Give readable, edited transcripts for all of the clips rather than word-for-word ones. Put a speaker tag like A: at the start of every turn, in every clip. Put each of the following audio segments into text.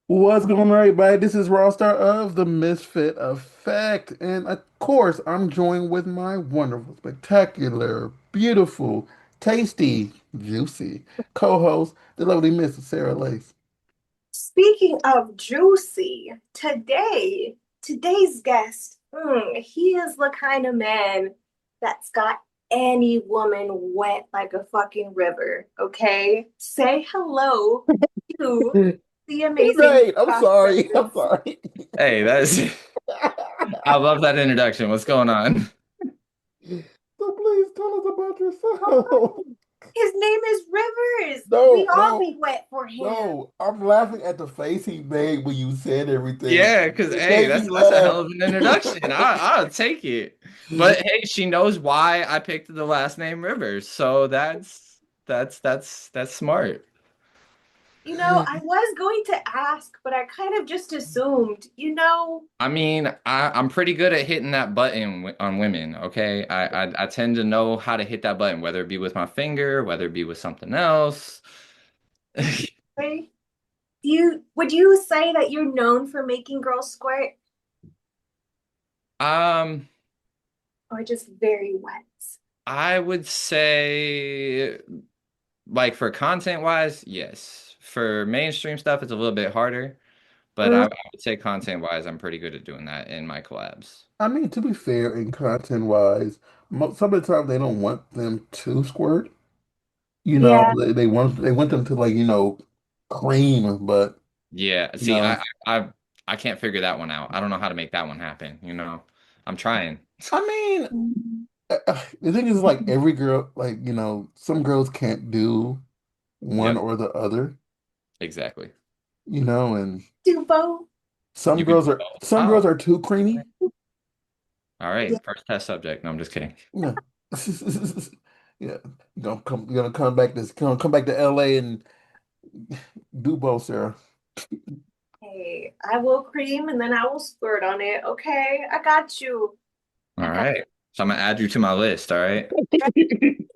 A: What's going on, everybody? This is Star of the Misfit Effect. And of course, I'm joined with my wonderful, spectacular, beautiful, tasty, juicy co-host, the lovely Miss Sarah Lace.
B: Speaking of juicy, today's guest, he is the kind of man that's got any woman wet like a fucking river. Okay, say hello to the amazing
A: Right, I'm
B: Josh
A: sorry. I'm
B: Rivers.
A: sorry.
C: Hey, that's I love that introduction. What's going on?
A: So please tell us about yourself.
B: His name is Rivers. We
A: No,
B: all
A: no,
B: be wet for him.
A: no. I'm laughing at the face he made when you said everything.
C: Yeah, because
A: It
C: hey,
A: made
C: that's
A: me
C: that's a
A: laugh.
C: hell of an introduction. I'll take it. But hey, she knows why I picked the last name Rivers, so that's smart.
B: I was going to ask, but I kind of just assumed.
C: I mean, I'm pretty good at hitting that button on women. Okay, I tend to know how to hit that button, whether it be with my finger, whether it be with something else.
B: Hey, would you say that you're known for making girls squirt
C: Um.
B: or just very wet?
C: I would say, like for content wise, yes. For mainstream stuff, it's a little bit harder, but I would say content wise, I'm pretty good at doing that in my collabs.
A: I mean, to be fair, in content wise, some of the time they don't want them to squirt.
B: Yeah.
A: They want them to like, cream, but
C: Yeah,
A: you
C: see,
A: know,
C: I can't figure that one out. I don't know how to make that one happen. I'm trying.
A: I mean, the thing is like every girl, like, some girls can't do one
C: Yep,
A: or the other,
C: exactly.
A: and
B: Dubo.
C: You could do both.
A: some girls
C: Oh,
A: are too creamy.
C: all
B: Yeah.
C: right. First test subject. No, I'm just kidding.
A: Yeah. Yeah. You're gonna come back to LA and do both, Sarah.
B: Hey, I will cream and then I will squirt on it. Okay, I got you.
C: All
B: I got
C: right. So I'm gonna add you to my list. All right.
B: that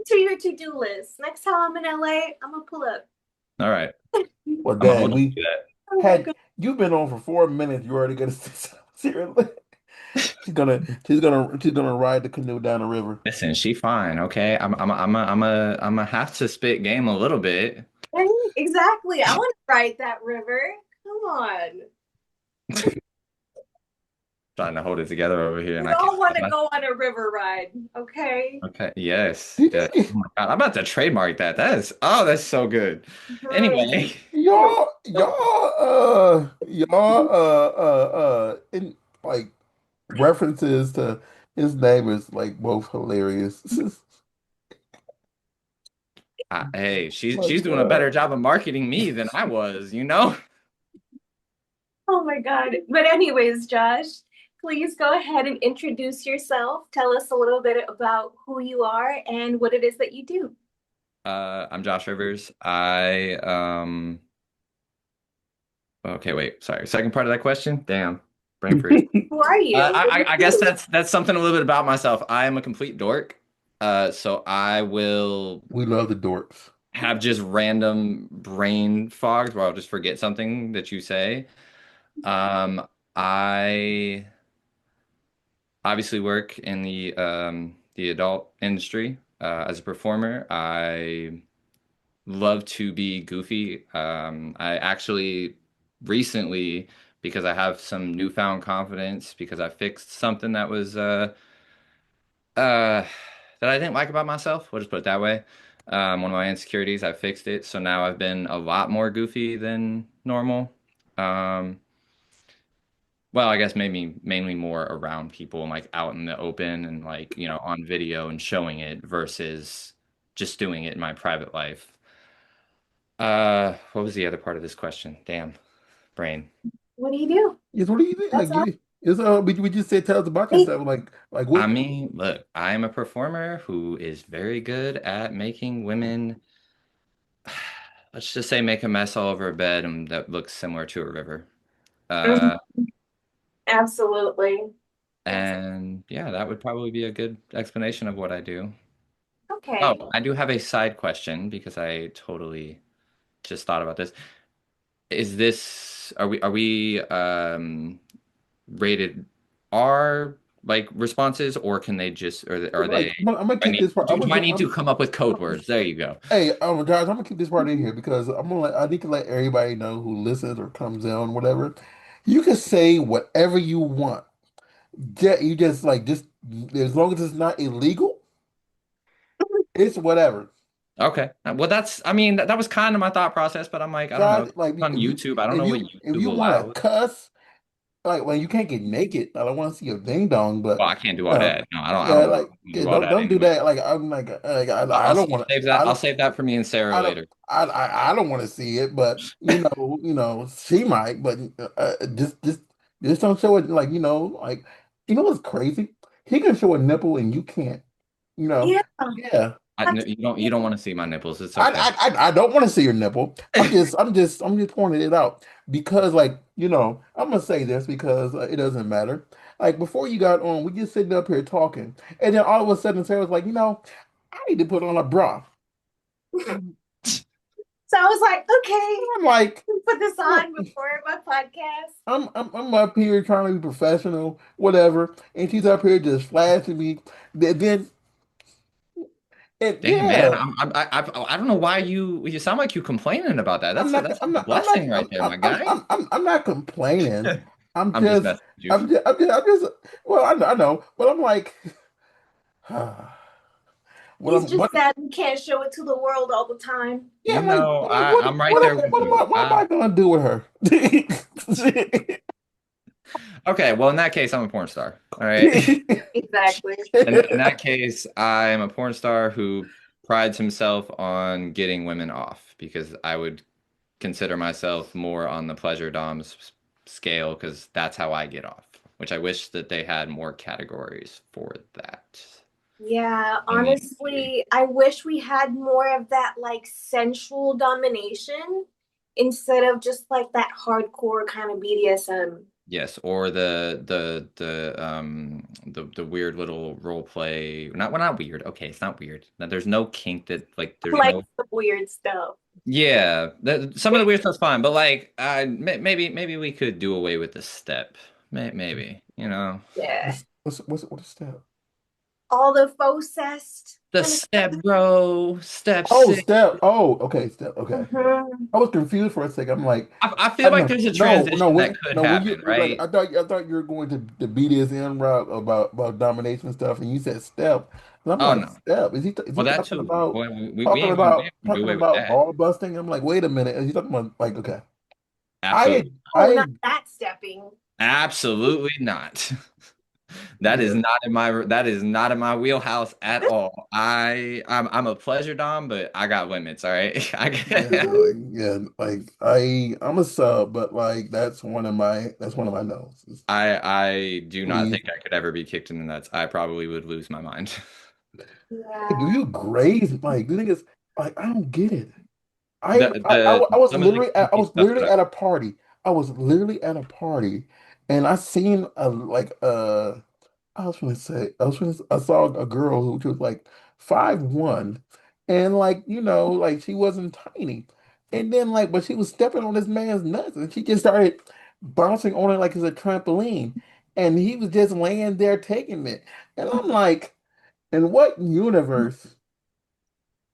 B: to your to-do list. Next time I'm in LA, I'm gonna pull up.
C: All right.
A: Well,
C: I'm gonna
A: dang, we
C: do that.
B: Oh my
A: had
B: God.
A: you've been on for 4 minutes. You already gonna seriously. She's gonna ride the canoe down the river.
C: Listen, she fine, okay? I'm a have to spit game a little bit.
B: Right? Exactly. I want to ride that river. Come on.
C: Trying to hold it together over here,
B: We
C: and I can't.
B: all want to go on a river ride. Okay.
C: Okay, yes,
A: Did
C: yes.
A: you,
C: Oh my God, I'm about to trademark that. That's so good.
B: Mhm.
C: Anyway,
A: in like references to his name is like both hilarious.
C: hey, she's
A: My
C: she's doing a
A: God.
C: better job of marketing me than I was.
B: Oh my God. But anyways, Josh, please go ahead and introduce yourself. Tell us a little bit about who you are and what it is that you do.
C: I'm Josh Rivers. Okay, wait, sorry. Second part of that question. Damn, brain freeze.
B: Who are you? What do you
C: I guess
B: do?
C: that's something a little bit about myself. I am a complete dork. So I will
A: We love the dorks.
C: have just random brain fogs where I'll just forget something that you say. I obviously work in the adult industry as a performer. I love to be goofy. I actually recently, because I have some newfound confidence, because I fixed something that was uh that I didn't like about myself. We'll just put it that way. One of my insecurities, I fixed it, so now I've been a lot more goofy than normal. Um, well, I guess maybe mainly more around people and like out in the open and like, on video and showing it versus just doing it in my private life. What was the other part of this question? Damn, brain.
B: What do you do?
A: Yes, what do you think?
B: That's
A: Like
B: all.
A: you it's we just said tell us about
B: Hey,
A: yourself. Like
C: I
A: what
C: mean, look, I am a performer who is very good at making women, let's just say, make a mess all over a bed and that looks similar to a river.
B: Mhm.
C: Uh,
B: Absolutely. Absolutely.
C: and yeah, that would probably be a good explanation of what I do.
B: Okay.
C: Oh, I do have a side question because I totally just thought about this. Is this are we rated R like responses, or can they just are
A: Like,
C: they
A: I'm gonna
C: I
A: keep
C: need
A: this part.
C: do I need to come up with code words? There you go.
A: Hey, guys, I'm gonna keep this part in here because I need to let everybody know who listens or comes in, whatever. You can say whatever you want. You just like just as long as it's not illegal, it's whatever.
C: Okay. Well, I mean, that was kind of my thought process, but I'm like, I don't know.
A: Guys,
C: It's
A: like
C: on YouTube. I don't know what
A: if
C: YouTube
A: you want to
C: allows.
A: cuss, like when you can't get naked, I don't want to see your ding dong, but
C: Well, I can't do all
A: no,
C: that. No, I
A: yeah,
C: don't want
A: like
C: to
A: yeah,
C: do all that
A: don't do
C: anyway.
A: that. Like I'm like I don't want to.
C: I'll save that for me and Sarah
A: I don't
C: later.
A: I don't want to see it, but she might, but just don't show it like what's crazy? He can show a nipple and you can't, you know.
B: Yeah,
A: Yeah.
B: that's
C: You don't want to see my nipples. It's okay.
A: I don't want to see your nipple. I'm just pointing it out because I'm gonna say this because it doesn't matter. Like before you got on, we just sitting up here talking, and then all of a sudden Sarah was like, I need to put on a bra.
B: so I was like, okay,
A: I'm like,
B: put this
A: look,
B: on before my podcast.
A: I'm up here trying to be professional, whatever, and she's up here just flashing me. Then
C: Damn, man.
A: yeah,
C: I don't know why you sound like you complaining about that. That's a blessing right there, my guy.
A: I'm not complaining. I'm
C: I'm just
A: just,
C: messing with you.
A: I'm just. Well, I know, but I'm like,
B: He's
A: what,
B: just sad we can't show it to the world all the time.
A: yeah, I'm like,
C: I'm right there with you.
A: what am I gonna do with her?
C: Okay, well, in that case, I'm a porn star. All right.
B: Exactly.
C: In that case, I'm a porn star who prides himself on getting women off because I would consider myself more on the pleasure doms scale because that's how I get off, which I wish that they had more categories for that
B: Yeah,
C: in the industry.
B: honestly, I wish we had more of that like sensual domination instead of just like that hardcore kind of BDSM.
C: Yes, or the weird little role play. Not weird. Okay, it's not weird. There's no kink that like
B: I
C: there's
B: like
C: no.
B: the weird stuff.
C: Yeah, some of the weird stuff's fine, but like, maybe we could do away with the step. Maybe, you know,
B: Yeah.
A: What's that?
B: All the faux cest
C: the
B: kind of
C: step,
B: stuff.
C: bro, step
A: Oh,
C: six.
A: step. Oh, okay, step. Okay.
B: Mhm.
A: I was confused for a second. I'm like,
C: I
A: I
C: feel like
A: know,
C: there's a
A: no,
C: transition that could
A: when you
C: happen,
A: like,
C: right?
A: I thought you were going to the BDSM route about domination stuff, and you said step, and I'm
C: Oh
A: like,
C: no,
A: step? Is he
C: well that
A: talking
C: too.
A: about
C: Boy, we ain't gonna do away with that.
A: ball busting? I'm like, wait a minute, is he talking about like, okay,
C: Absolutely,
B: Oh, not
A: I
B: that stepping.
C: absolutely not.
A: yeah
C: That is not in my wheelhouse at all. I'm a pleasure dom, but I got limits. All right,
A: I'm a sub, but like that's one of my no's.
C: I do not
A: Please,
C: think I could ever be kicked in the nuts. I probably would lose my mind.
A: like, do
B: Yeah.
A: you graze? Like, the thing is, like, I don't get it. I was
C: Some of the
A: literally
C: kinky stuff that
A: at a party. I was literally at a party, and I seen I saw a girl who was like 5'1", and like like she wasn't tiny, and then like but she was stepping on this man's nuts, and she just started bouncing on it like it's a trampoline, and he was just laying there taking it, and I'm like, in what universe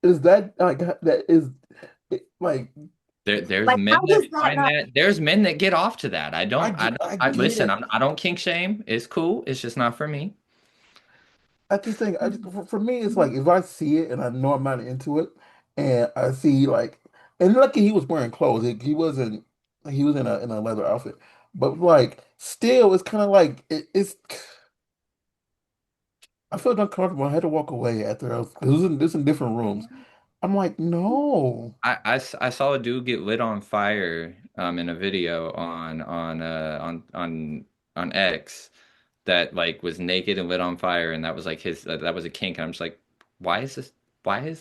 A: is that like that is like
C: there's
B: Like,
C: men
B: how
C: that
B: does that
C: find
B: not?
C: that there's men that get off to that.
A: I
C: I
A: get
C: listen.
A: it.
C: I don't kink shame. It's cool. It's just not for me.
A: I just think for me it's like if I see it and I know I'm not into it and I see like and lucky he was wearing clothes. He was in a leather outfit. But like still it's kind of like it's I felt uncomfortable. I had to walk away after I was 'cause this in different rooms. I'm like, no.
C: I saw a dude get lit on fire in a video on X that like was naked and lit on fire and that was like his that was a kink and I'm just like why is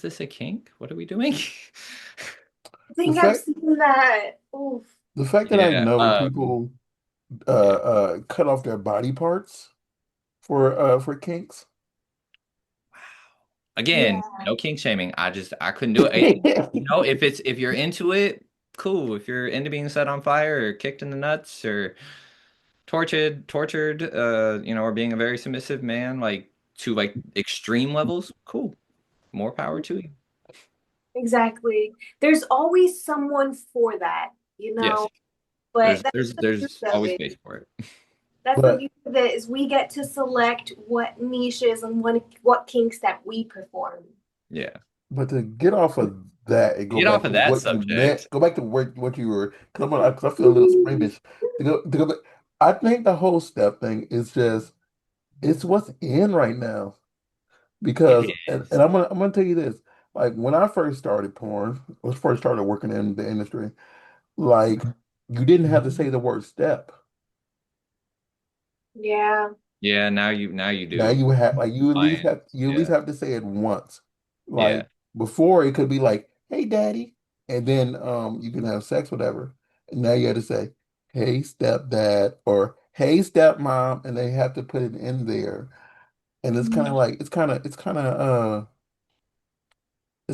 C: this a kink? What are we doing?
B: I
A: The
B: think I've
A: fact
B: seen that. Oof.
A: the fact that I
C: Yeah.
A: know people
C: Yeah.
A: cut off their body parts for kinks.
C: Again,
B: Yeah.
C: no kink shaming. I couldn't do it. If you're into it, cool. If you're into being set on fire or kicked in the nuts or tortured, or being a very submissive man, like to like extreme levels, cool. More power to you.
B: Exactly. There's always someone for that, you
C: Yes.
B: know? But
C: There's
B: that's
C: there's
B: the beauty
C: there's
B: of
C: always
B: it.
C: space for it.
B: That's the
A: But
B: beauty of it is we get to select what niches and what kinks that we perform.
C: Yeah.
A: but to get off of that and go
C: Get off
A: back
C: of
A: to
C: that
A: what you
C: subject.
A: meant, go back to what you were. Cause I feel a little squeamish. To go back, I think the whole step thing is just it's what's in right now.
C: It
A: Because
C: is.
A: and I'm gonna tell you this. Like when I first started porn, when I first started working in the industry, like you didn't have to say the word step.
B: Yeah.
C: Yeah, now you
A: Now
C: do.
A: you have like
C: Client.
A: you at least
C: Yeah.
A: have to say it once.
C: Yeah.
A: Like before it could be like, hey daddy, and then you can have sex, whatever. And now you have to say, hey stepdad or hey stepmom, and they have to put it in there. And it's kind of
B: Mhm.
A: like it's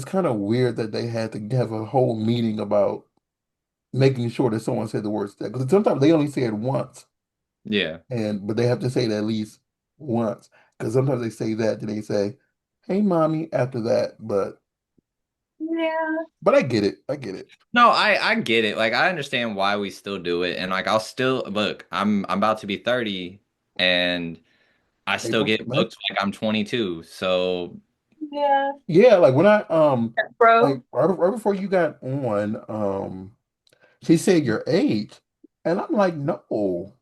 A: kind of weird that they had to have a whole meeting about making sure that someone said the word step. Because sometimes they only say it once,
C: Yeah.
A: and but they have to say it at least once. Because sometimes they say that, then they say, "Hey, mommy," after that.
B: Yeah.
A: But I get it. I get it.
C: No, I get it. Like I understand why we still do it. And like I'll still look, I'm about to be 30 and I still
A: April,
C: get
A: May.
C: booked like I'm 22. So
B: Yeah.
A: Yeah, like when I like
B: Bro.
A: right before you got on, she said your age, and I'm like, no,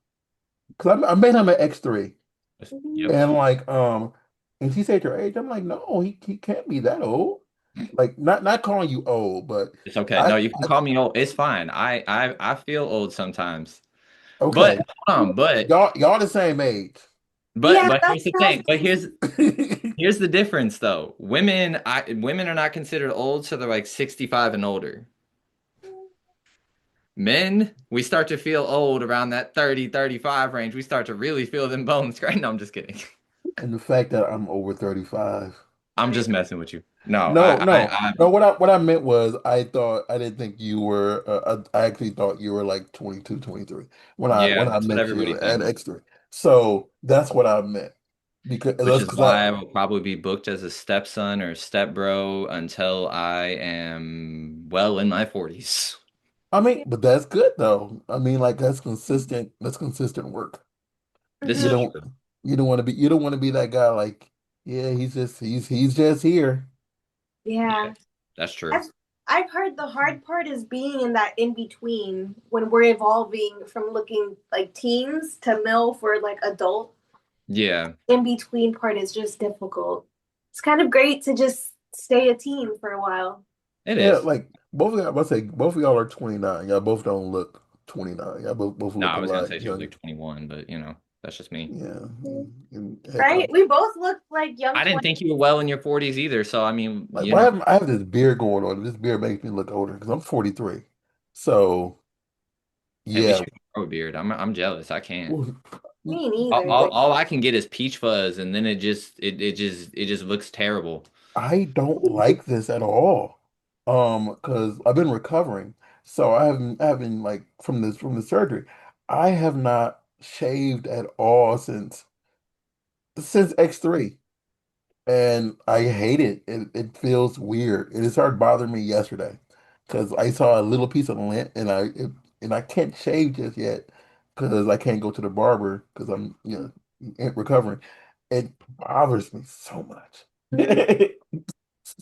A: because I met him at X3,
C: yep.
B: Mhm.
A: and like and she said your age. I'm like, no, he can't be that old. Like not calling you old, but
C: It's okay.
A: I,
C: No, you can
A: I
C: call me old. It's fine. I feel old sometimes. But
A: okay,
C: hold on,
A: y'all the same age.
B: Yeah,
C: but
B: that's
C: here's the
B: what I was
C: thing. But
B: gonna say.
C: here's the difference though. Women are not considered old so they're like 65 and older. Men, we start to feel old around that 30, 35 range. We start to really feel them bones. Right? No, I'm just kidding.
A: And the fact that I'm over 35.
C: I'm just messing with you. No,
A: No,
C: I,
A: no,
C: I
A: no. What I meant was I didn't think you were. I actually thought you were like 22, 23
C: yeah,
A: when I
C: that's what
A: met you
C: everybody
A: at
C: thinks.
A: X3. So that's what I meant because
C: Which
A: that's
C: is
A: because I
C: why I will probably be booked as a stepson or stepbro until I am well in my 40s.
A: I mean, but that's good though. I mean, like that's consistent. That's consistent work.
C: This
A: You
B: Mhm.
C: is
A: don't
C: true.
A: you don't want to be that guy like yeah he's just here.
C: Yeah,
B: Yeah.
C: that's true.
B: I've I've heard the hard part is being in that in between when we're evolving from looking like teens to MILF for like adult.
C: Yeah,
B: In between part is just difficult. It's kind of great to just stay a teen for a while.
C: it
A: Yeah,
C: is.
A: like both of y'all. I say both of y'all are 29. Y'all both don't look 29. Y'all both
C: No,
A: look
C: I
A: a
C: was gonna
A: lot
C: say she was like
A: younger.
C: 21, but that's just me.
A: Yeah, and heck,
B: Right? We both look like young
C: I didn't
B: 20.
C: think you were well in your 40s either. So I mean,
A: like well, I have this beard going on. This beard makes me look older because I'm 43. So
C: at least
A: yeah.
C: you can grow a beard. I'm jealous. I can't.
A: Well,
B: Me
C: All,
B: neither.
C: all, all I can get is peach fuzz, and then it just looks terrible.
A: I don't like this at all. Because I've been recovering. So I haven't like from the surgery. I have not shaved at all since X3. And I hate it. It feels weird. It started bothering me yesterday because I saw a little piece of lint and I can't shave just yet because I can't go to the barber because I'm recovering. It bothers me so much.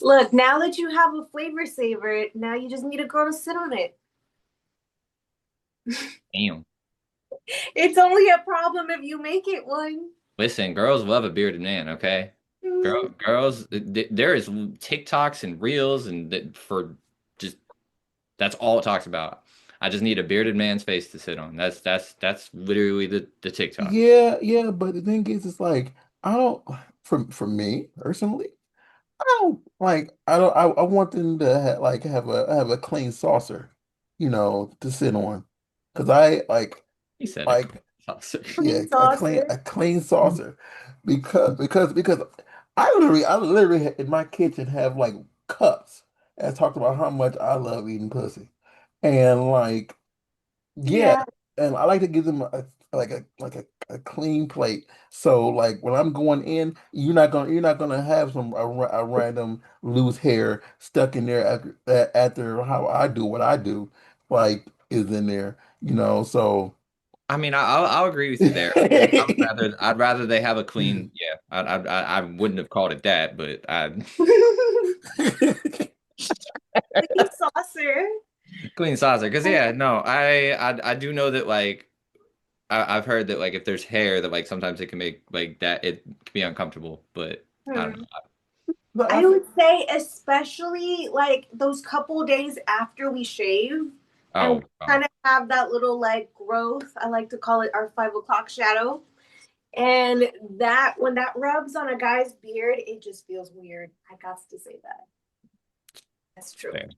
B: Look, now that you have a flavor saver, now you just need a girl to sit on it.
C: Damn.
B: It's only a problem if you make it one.
C: Listen, girls love a bearded man, okay?
B: Mm,
C: Girls, there is TikToks and reels and for just that's all it talks about. I just need a bearded man's face to sit on. That's literally the TikTok.
A: Yeah, yeah, but the thing is, it's like I don't for me personally. I want them to have a clean saucer, to sit on. Cause I
C: He said it.
A: like
C: Saucer.
A: yeah,
B: Clean saucer.
A: a clean saucer because I literally in my kitchen have like cups that talked about how much I love eating pussy. And like, yeah,
B: Yeah.
A: and I like to give them a clean plate. So like when I'm going in, you're not gonna have a random loose hair stuck in there after how I do what I do, like is in there, so
C: I mean, I'll agree with you there. I mean, I'd rather they have a clean. Yeah, I wouldn't have called it that, but I
B: Cookie saucer.
C: clean saucer. Because yeah, no, I do know that like I've heard that like if there's hair that like sometimes it can make like that it can be uncomfortable, but I don't
B: Hmm.
C: know.
A: But I
B: I
A: feel
B: would say, especially like those couple days after we shave and we
C: Oh, oh,
B: kind of have that little like growth. I like to call it our 5 o'clock shadow. And that when that rubs on a guy's beard, it just feels weird. I got to say that. That's true.
C: fair.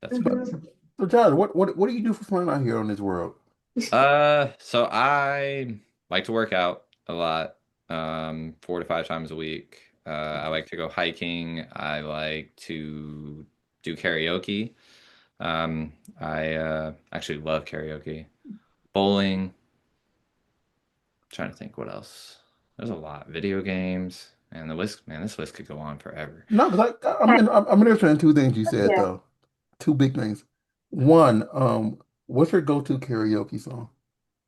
C: That's fair.
B: Mhm.
A: so Tyler, what do you do for fun out here on this world?
C: So I like to work out a lot, 4 to 5 times a week. I like to go hiking. I like to do karaoke. I actually love karaoke. Bowling. Trying to think what else. There's a lot. Video games. And the list, man, this list could go on forever.
A: No, because I'm interested in two things you said
B: Yeah,
A: though. Two big things. One, what's your go-to karaoke song?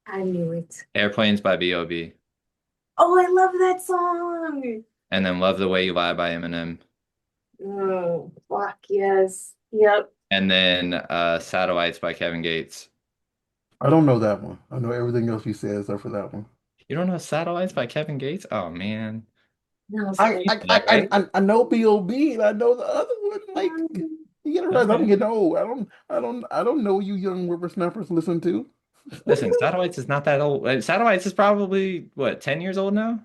B: I knew it.
C: Airplanes by B.O.B.
B: Oh, I love that song.
C: And then Love the Way You Lie by Eminem.
B: Oh, fuck yes. Yep.
C: And then Satellites by Kevin Gates.
A: I don't know that one. I know everything else you said except for that one.
C: You don't know Satellites by Kevin Gates? Oh man.
B: That was
A: I
B: good.
A: I
C: That,
A: I
C: right?
A: I know B.O.B. and I know the other one. Like you gotta realize I'm
C: Okay.
A: getting old. I don't know you young whippersnappers listen to.
C: Listen, Satellites is not that old. Satellites is probably what, 10 years old now?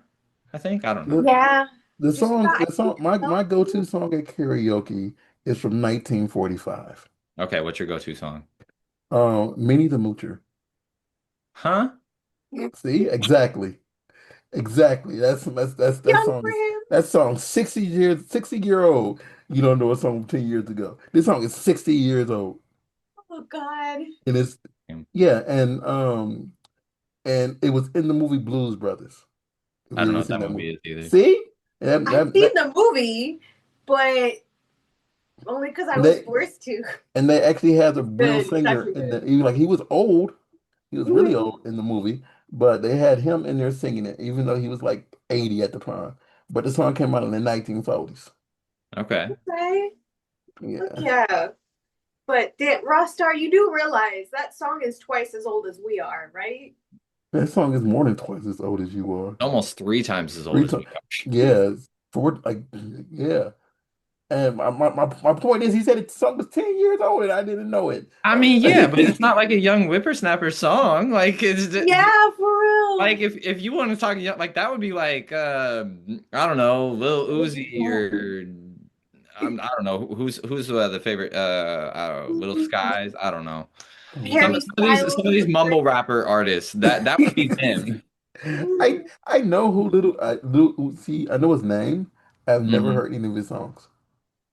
C: I think. I don't know.
A: The,
B: Yeah,
A: the
B: just
A: song
B: about. I
A: the
B: think
A: song my
B: so.
A: go-to song at karaoke is from 1945.
C: Okay, what's your go-to song?
A: Minnie the Moocher.
C: Huh?
A: See, exactly. Exactly. That
B: Young
A: song is
B: friend.
A: that song 60-year old. You don't know a song from 10 years ago. This song is 60 years old.
B: Oh God.
A: And it's yeah, and it was in the movie Blues Brothers. If
C: I
A: you
C: don't know
A: ever
C: what
A: seen
C: that
A: that movie.
C: movie is either.
A: See? And,
B: I've
A: that,
B: seen
A: that,
B: the movie, but only because I
A: and
B: was
A: they
B: forced to.
A: and they actually had a
B: It's
A: real
B: good. It's
A: singer
B: actually
A: in the
B: good.
A: he was old. He was really
B: Mhm.
A: old in the movie, but they had him in there singing it, even though he was like 80 at the time. But the song came out in the 1940s.
C: Okay.
B: Okay. Look,
A: Yeah.
B: yeah. But Rostar, you do realize that song is twice as old as we are, right?
A: That song is more than twice as old as you are.
C: Almost 3 times as old
A: Three
C: as
A: times.
C: we are.
A: Yeah. Yeah. And my point is, he said the song was 10 years old and I didn't know it.
C: I mean, yeah, but it's not like a young whippersnapper song. Like
B: Yeah, for real.
C: like if you want to talk like that would be like I don't know, Lil Uzi or I don't know who's the favorite Little Skies. I don't know. Some
B: Harry
C: some of these some
B: Styles.
C: of these mumble rapper artists that would be them.
A: I know who Little Uzi, I know his name. I've never
C: Hmm.
A: heard any of his songs.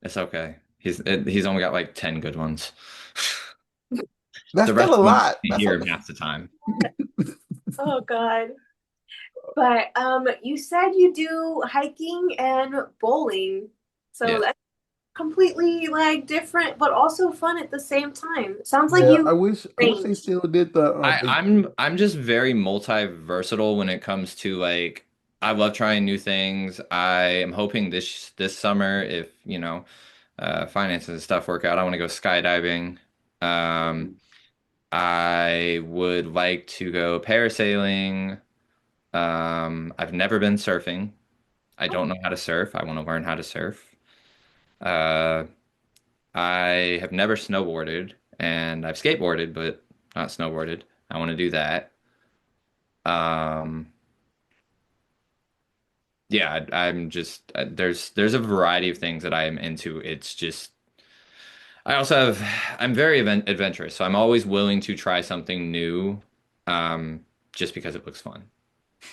C: It's okay. He's only got like 10 good ones.
A: That's
C: The rest
A: still a
C: of them
A: lot.
C: you
A: That's
C: hear
A: a
C: him half the time.
B: Oh God. But you said you do hiking and bowling. So
C: Yeah.
B: that's completely like different, but also fun at the same time. Sounds like
A: Yeah,
B: you
A: I wish they
B: range.
A: still did the
C: I'm just very multi-versatile when it comes to like I love trying new things. I am hoping this summer if, finances and stuff work out, I want to go skydiving. Um, I would like to go parasailing. I've never been surfing. I don't know how to surf. I want to learn how to surf. Uh, I have never snowboarded and I've skateboarded, but not snowboarded. I want to do that. Um, yeah, I'm just there's a variety of things that I am into. It's just I also I'm very adventurous, so I'm always willing to try something new, just because it looks fun.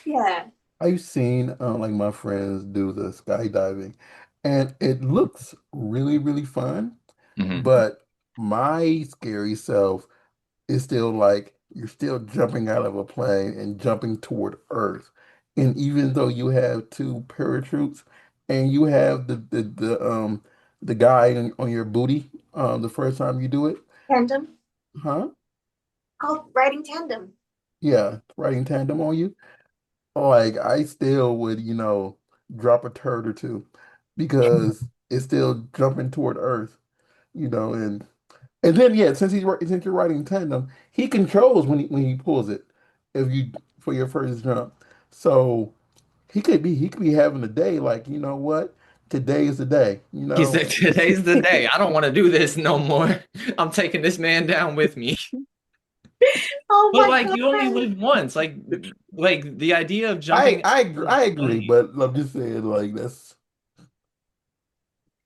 B: Yeah.
A: I've seen like my friends do the skydiving, and it looks really, really fun.
C: Hmm.
A: But my scary self is still like you're still jumping out of a plane and jumping toward Earth. And even though you have two parachutes and you have the guy on your booty the first time you do it,
B: Tandem,
A: huh?
B: called riding tandem.
A: Yeah, riding tandem on you. Like I still would, drop a turd or two because it's still jumping toward Earth, and then yeah, since you're riding tandem, he controls when he pulls it if you for your first jump. So he could be having a day like, you know what? Today is the day,
C: He said, "Today's the day. I don't want to do this no more. I'm taking this man down with me."
B: Oh
C: But
B: my
C: like, you only
B: God.
C: live once. Like the idea of
A: I
C: jumping out
A: I
C: of
A: agree,
C: a
A: I agree,
C: plane.
A: but I'm just saying like that's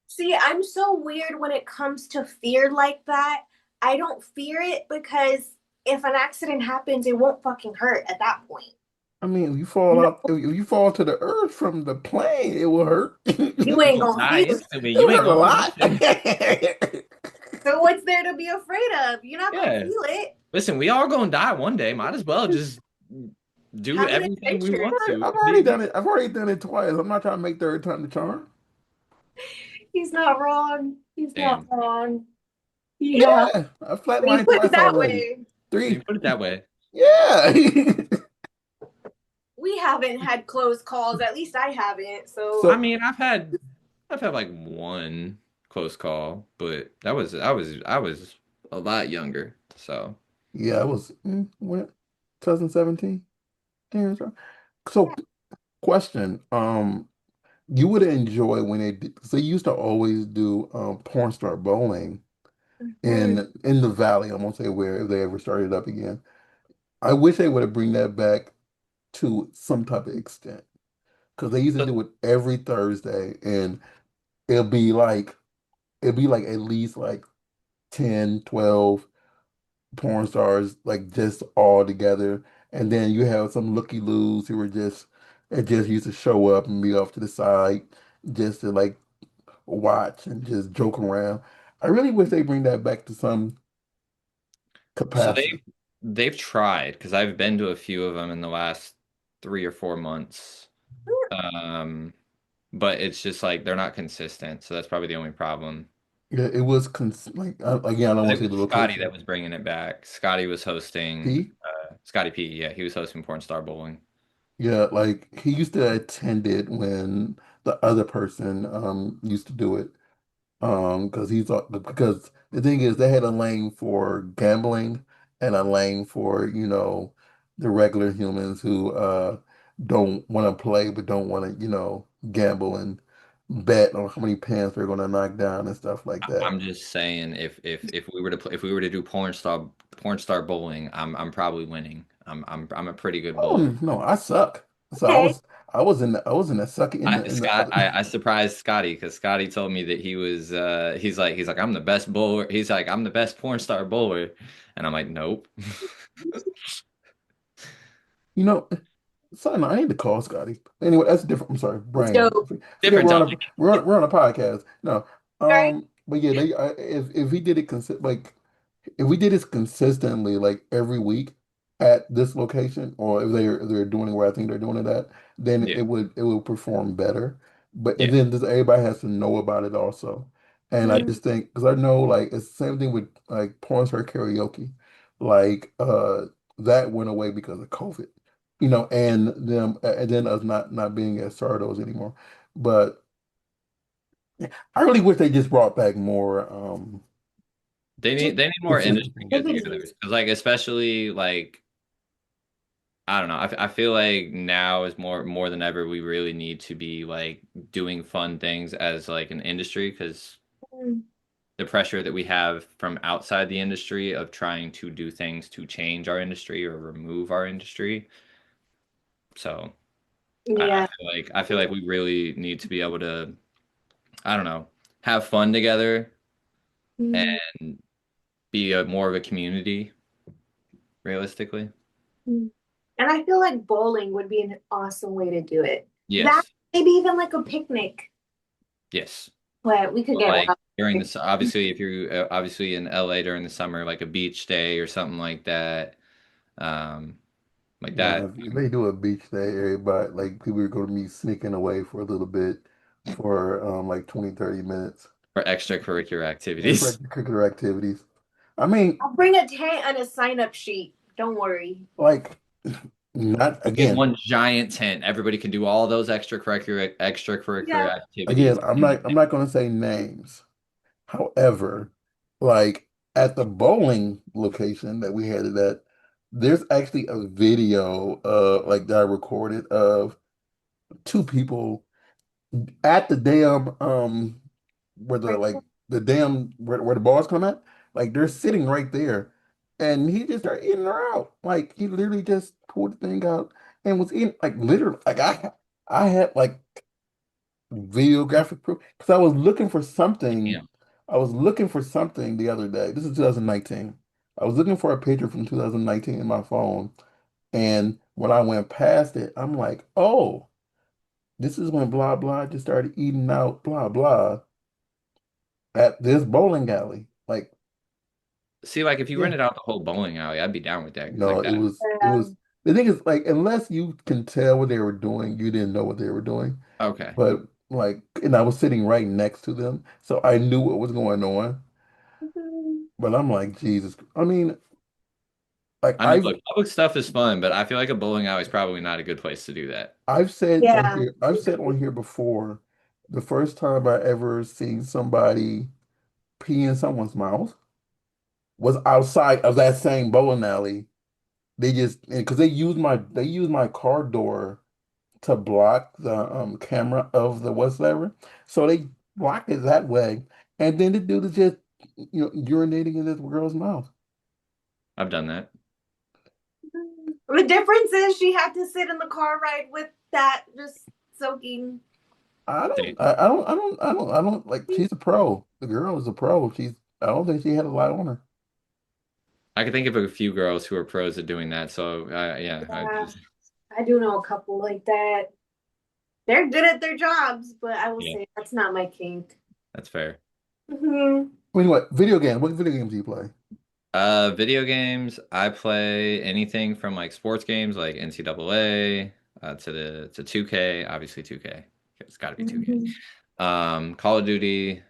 B: See, I'm so weird when it comes to fear like that. I don't fear it because if an accident happens, it won't fucking hurt at that point.
A: I mean, if you fall
B: You
A: out,
B: know,
A: if you fall to the earth from the plane, it will hurt.
B: you
C: You're
B: ain't
C: gonna
B: gonna
C: die
B: feel it.
C: instantly. You
B: It'll
C: ain't
A: Hurt a
B: hurt.
C: gonna feel
A: lot.
C: nothing.
B: So what's there to be afraid of? You're not gonna
C: Yeah.
B: feel it.
C: Listen, we all gonna die one day. Might as well just do
B: Have an
C: everything we
B: adventure.
C: want to.
A: I've already done it. I've already done it twice. I'm not trying to make third time the charm.
B: He's not wrong. He's not
C: Damn.
B: wrong. Yeah.
A: Yeah, I
B: When you
A: flatlined
B: put it
A: twice
B: that
A: already.
B: way,
C: When you
A: Three.
C: put it that way.
A: Yeah.
B: we haven't had close calls. At least I haven't.
C: I
B: So
A: So
C: mean, I've had like one close call, but I was a lot younger. So
A: yeah, I was when 2017. Yeah, that's right. So question, you would enjoy when they did, so they used to always do porn star bowling
B: mhm.
A: in the valley. I won't say where if they ever started up again. I wish they would have bring that back to some type of extent because they used to
C: but
A: do it every Thursday and it'll be like at least like 10, 12 porn stars like just all together. And then you have some looky-loos who were just that just used to show up and be off to the side just to like watch and just joke around. I really wish they bring that back to some
C: so
A: capacity.
C: they've tried because I've been to a few of them in the last 3 or 4 months. Um, but it's just like they're not consistent, so that's probably the only problem.
A: Yeah, it was like again, I don't
C: 'Cause
A: want
C: it
A: to say
C: was
A: the
C: Scotty
A: location.
C: that was bringing it back. Scotty was hosting,
A: P.
C: Scotty P. Yeah, he was hosting Porn Star Bowling.
A: Yeah, like he used to attend it when the other person used to do it. Because the thing is they had a lane for gambling and a lane for, the regular humans who don't want to play but don't want to, gamble and bet on how many pants they're gonna knock down and stuff like that.
C: I'm just saying, if we were to play, if we were to do Porn Star Bowling, I'm probably winning. I'm a pretty good
A: Oh
C: bowler.
A: no, I suck. So
B: Okay.
A: I was in the suck in the other.
C: I surprised Scotty because Scotty told me that he's like I'm the best bowler. He's like I'm the best porn star bowler, and I'm like nope.
A: You know, Son, I need to call Scotty. Anyway, that's different. I'm sorry,
B: It's
A: Brian.
B: dope.
A: Forget
C: Different
A: we're on
C: topic.
A: a we're on a podcast. No,
B: Right?
A: but yeah, if he did it like if we did this consistently, like every week at this location, or if they're doing it where I think they're doing it at, then
C: Yeah,
A: it would perform better. But and
C: yeah.
A: then just everybody has to know about it also. And I
B: Mm,
A: just think because I know like it's the same thing with like porn star karaoke, like that went away because of COVID, and then us not being at Sardo's anymore. But I really wish they just brought back more
B: just
C: They need more
A: consistent
C: industry
A: porn stars.
B: activities.
C: get-togethers because like especially like I don't know. I feel like now is more than ever we really need to be like doing fun things as like an industry because
B: Mm,
C: the pressure that we have from outside the industry of trying to do things to change our industry or remove our industry. So I
B: yeah.
C: feel like we really need to be able to, I don't know, have fun together
B: Mm,
C: and be more of a community, realistically.
B: mm. And I feel like bowling would be an awesome way to do it. That
C: Yes.
B: maybe even like a picnic.
C: Yes.
B: But we could
C: But
B: get
C: like
B: wild.
C: during this, obviously, if you're obviously in LA during the summer, like a beach day or something um, like
A: Nah,
C: that,
A: if they do a beach day, everybody like people are going to be sneaking away for a little bit for like 20, 30 minutes.
C: for extracurricular
A: Yeah, for
C: activities.
A: extracurricular activities. I mean,
B: I'll bring a tent and a sign-up sheet. Don't worry.
A: like not
C: Get
A: again.
C: one giant tent. Everybody can do all those extracurricular
B: Yeah.
C: activities
A: Again,
C: in the
A: I'm
C: tent.
A: not going to say names. However, like at the bowling location that we had it at, there's actually a video like that I recorded of two people at the damn where the
B: Right.
A: like the damn where the balls come at. Like they're sitting right there. And he just started eating her out. Like he literally just pulled the thing out and was eating like literally like I had like videographic proof because I was looking for something.
C: Damn.
A: I was looking for something the other day. This is 2019. I was looking for a picture from 2019 in my phone, and when I went past it, I'm like, oh, this is when blah blah just started eating out blah blah at this bowling alley. Like,
C: See, like if you
A: yeah,
C: rented out the whole bowling alley, I'd be down with that because
A: no,
C: like that.
A: it was the thing is like unless you can tell what they were doing, you didn't know what they were doing.
C: Okay.
A: But like, and I was sitting right next to them, so I knew what was going on.
B: Mhm.
A: But I'm like, Jesus. I mean, like
C: I know, like public stuff is fun, but I feel like a bowling alley is probably not a good place to do that.
B: Yeah.
A: I've said on here before, the first time I ever seen somebody pee in someone's mouth was outside of that same bowling alley. They just because they use my car door to block the camera of the whatsoever. So they blocked it that way. And then the dude is just urinating in this girl's mouth.
C: I've done that.
B: The difference is she had to sit in the car ride with that just soaking.
C: See,
A: I don't like she's a pro. The girl is a pro. I don't think she had a lot on her.
C: I can think of a few girls who are pros at doing that. So yeah, I
B: Yeah,
C: just
B: I do know a couple like that. They're good at their jobs, but I will
C: yeah,
B: say that's not my kink.
C: that's fair.
B: Hmm.
A: Anyway, video game. What video games do you play?
C: Video games, I play anything from like sports games like NCAA to 2K, obviously 2K. It's got to be 2K.
B: Hmm.
C: Call of Duty.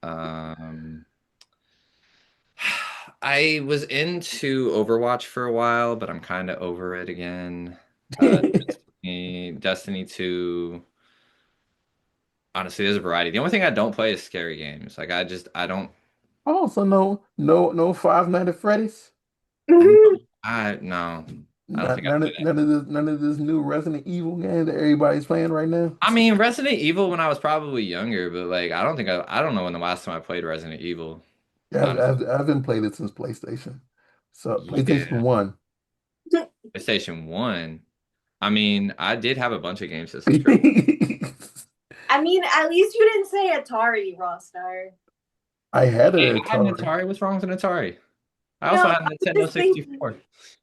C: Um, I was into Overwatch for a while, but I'm kind of over it again. Destiny 2. Honestly, there's a variety. The only thing I don't play is scary games. Like I don't.
A: Oh, so no Five Nights at Freddy's?
C: No. I don't think I play that.
A: None of this new Resident Evil game that everybody's playing right now.
C: I mean, Resident Evil when I was probably younger, but like I don't know when the last time I played Resident Evil,
A: Yeah,
C: honestly.
A: I haven't played it since PlayStation. So PlayStation
C: Yeah.
A: 1.
C: PlayStation 1. I mean, I did have a bunch of game systems growing up.
B: I mean, at least you didn't say Atari, Rostar.
A: I had
C: Hey,
A: an
C: I had an
A: Atari.
C: Atari. What's wrong with an Atari? I
B: No,
C: also
B: I
C: had a
B: was
C: Nintendo
B: just thinking,
C: 64.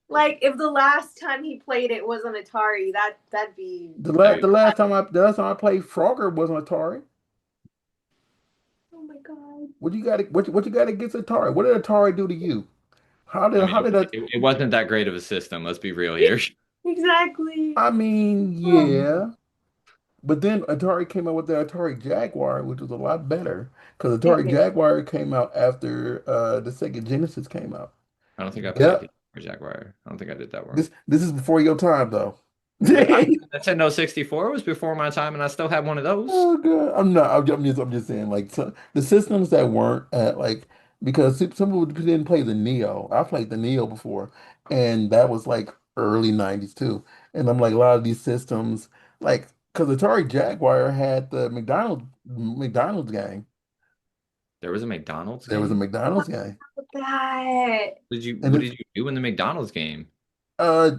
B: like, if the last time he played it was an Atari, that'd be.
C: That'd be
A: The last time I played Frogger was on Atari.
B: Oh my God.
A: What you got against Atari? What did Atari do to you?
C: I mean,
A: How did that
C: it wasn't that great of a system. Let's be real here.
B: Exactly.
A: I mean,
B: Oh.
A: yeah. But then Atari came out with the Atari Jaguar, which was a lot better because Atari
B: Yeah.
A: Jaguar came out after the Sega Genesis came out.
C: I don't think I played
A: Yep.
C: the Jaguar. I don't think I did that one.
A: This is before your time though.
C: I mean, Nintendo 64 was before my time, and I still have one of those.
A: Oh god, I'm just saying like the systems that weren't like because some people didn't play the Neo. I played the Neo before, and that was like early '90s too. And I'm like a lot of these systems like because Atari Jaguar had the McDonald's game.
C: There was a McDonald's
A: There was a
C: game.
A: McDonald's game,
B: That.
A: and
C: What did you do in the McDonald's game?
A: uh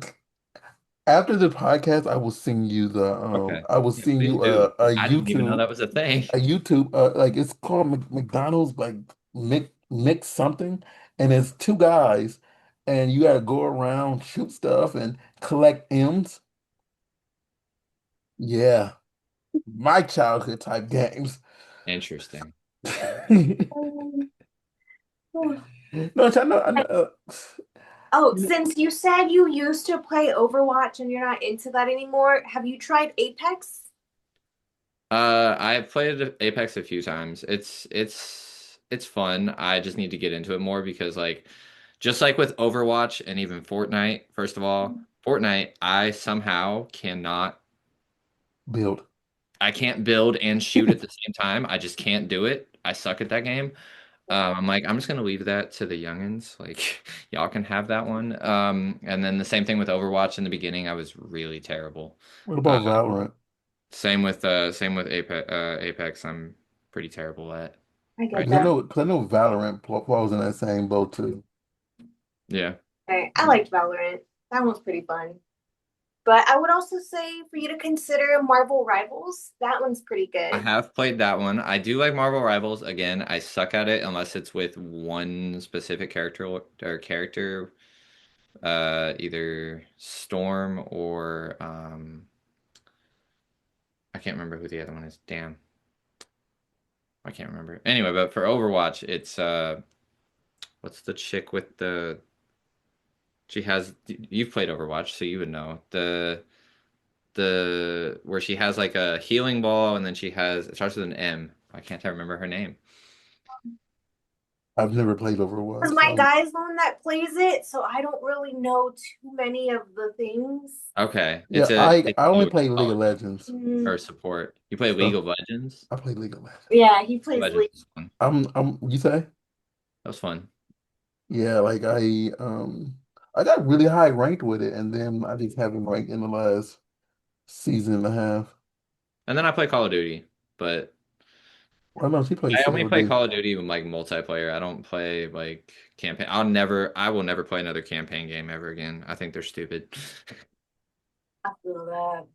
A: after the podcast, I will sing you
C: Okay.
A: I will
C: Yeah,
A: sing
C: please
A: you
C: do. I didn't even know that was a thing.
A: a YouTube like it's called McDonald's like mix something, and it's two guys, and you got to go around shoot stuff and collect M's. Yeah, my childhood type games.
C: Interesting.
B: Um, oh,
A: No, I know,
B: oh, since you said you used to play Overwatch and you're not into that anymore, have you tried Apex?
C: I've played Apex a few times. It's fun. I just need to get into it more because like just like with Overwatch and even Fortnite, first of all, Fortnite,
A: build.
C: I can't build and shoot at the same time. I just can't do it. I suck at that game. I'm like, I'm just gonna leave that to the youngins. Like, y'all can have that one. And then the same thing with Overwatch in the beginning. I was really terrible.
A: What
C: Uh,
A: about Valorant?
C: same with Apex. Apex, I'm pretty terrible at
B: I
C: right
B: get
A: Because
C: now.
B: that.
A: I know Valorant falls in that same boat too.
C: Yeah,
B: I liked Valorant. That one's pretty fun. But I would also say for you to consider Marvel Rivals. That one's pretty
C: I
B: good.
C: have played that one. I do like Marvel Rivals. Again, I suck at it unless it's with one specific character, either Storm or I can't remember who the other one is. Damn, I can't remember. Anyway, but for Overwatch, it's what's the chick with the she has you've played Overwatch, so you would know. The where she has like a healing ball and then she has it starts with an M. I can't remember her name.
A: I've never played
B: Because
A: Overwatch,
B: my
A: so
B: guy's the one that plays it, so I don't really know too many of the things.
C: Okay,
A: yeah,
C: it's
A: I only
C: what
A: play
C: you
A: League
C: call
A: of
C: it
A: Legends.
C: or
B: Mm,
C: support. You play League
A: So
C: of Legends?
A: I play League of Legends.
B: yeah, he
C: League of
B: plays
C: Legends
B: League.
C: was fun.
A: I'm you say?
C: That was fun.
A: Yeah, like I got really high ranked with it, and then I just haven't ranked in the last season and a half.
C: And then I play Call of Duty, but
A: Well, no, she
C: I
A: plays
C: only
A: Call of
C: play
A: Duty.
C: Call of Duty with like multiplayer. I don't play like campaign. I will never play another campaign game ever again. I think they're stupid.
B: I feel that.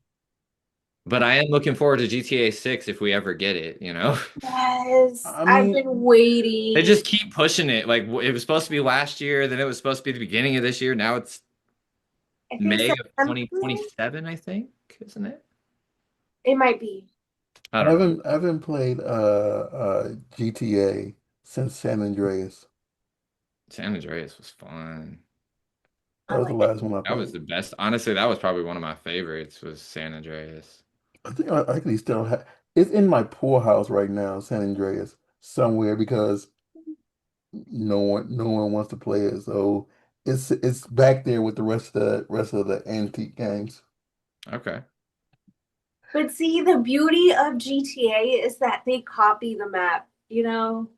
C: But I am looking forward to GTA 6 if we ever get it, you know?
B: Yes,
A: I
B: I've
A: mean,
B: been
C: They
B: waiting.
C: just keep pushing it. Like it was supposed to be last year, then it was supposed to be the beginning of this year. Now it's
B: I think
C: May of
B: September.
C: 2027, I think, isn't it?
B: It might be.
C: I don't know.
A: I haven't played GTA since San Andreas.
C: San Andreas was fun.
A: That
B: I
A: was the
B: like it.
A: last one I
C: That was
A: played.
C: the best. Honestly, that was probably one of my favorites was San Andreas.
A: I think I actually still have it's in my pool house right now, San Andreas, somewhere because no one wants to play it. So it's back there with the rest of the antique games.
C: Okay.
B: But see, the beauty of GTA is that they copy the map, you know?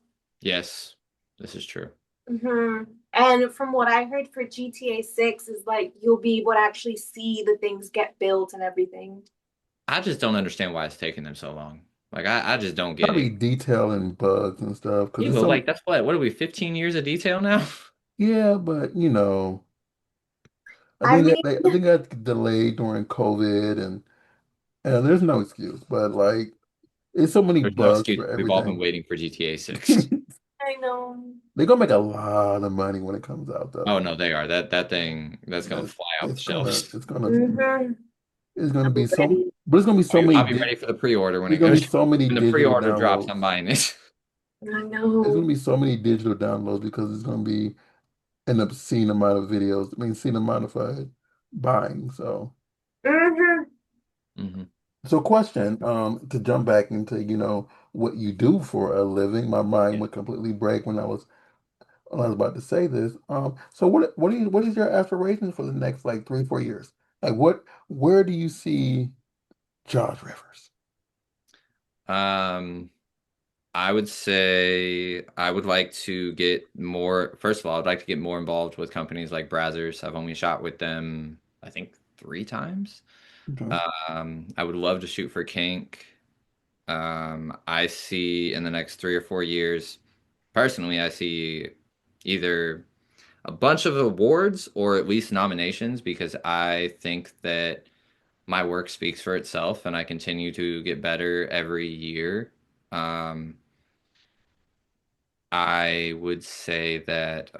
C: Yes, this is true.
B: hmm And from what I heard for GTA 6 is like you'll be able to actually see the things get built and everything.
C: I just don't understand why it's taking them so long. Like I just don't get
A: Probably
C: it.
A: detail and bugs and stuff because
C: Yeah,
A: it's
C: but
A: some
C: like that's what are we, 15 years of detail now?
A: yeah, but
B: I mean,
A: I think that got delayed during COVID and there's no excuse, but like it's so many
C: There's no
A: bugs
C: excuse.
A: for
C: We've all been
A: everything.
C: waiting for GTA 6.
B: I know.
A: They're gonna make a lot of money when it comes out
C: Oh
A: though.
C: no, they are. That thing that's gonna
A: That
C: fly off the shelves.
B: hmm
A: it's gonna be
B: I'm
A: so
B: ready.
A: but it's gonna be so many
C: I'll be ready for the pre-order
A: there's gonna be so many
C: when the
A: digital
C: pre-order drops,
A: downloads.
C: I'm buying it.
B: I
A: There's gonna
B: know.
A: be so many digital downloads because it's gonna be an obscene amount of videos. I mean, obscene amount of buying. So,
B: hmm
C: Hmm.
A: question, to jump back into, what you do for a living. My mind
C: Yeah.
A: would completely break when I was about to say this. So what is your aspirations for the next like 3, 4 years? Like where do you see Josh Rivers?
C: Um, I would say I would like to get more. First of all, I'd like to get more involved with companies like Brazzers. I've only shot with them, I think, 3 times.
A: Okay.
C: I would love to shoot for Kink. I see in the next 3 or 4 years, personally, I see either a bunch of awards or at least nominations because I think that my work speaks for itself and I continue to get better every year. Um, I would say that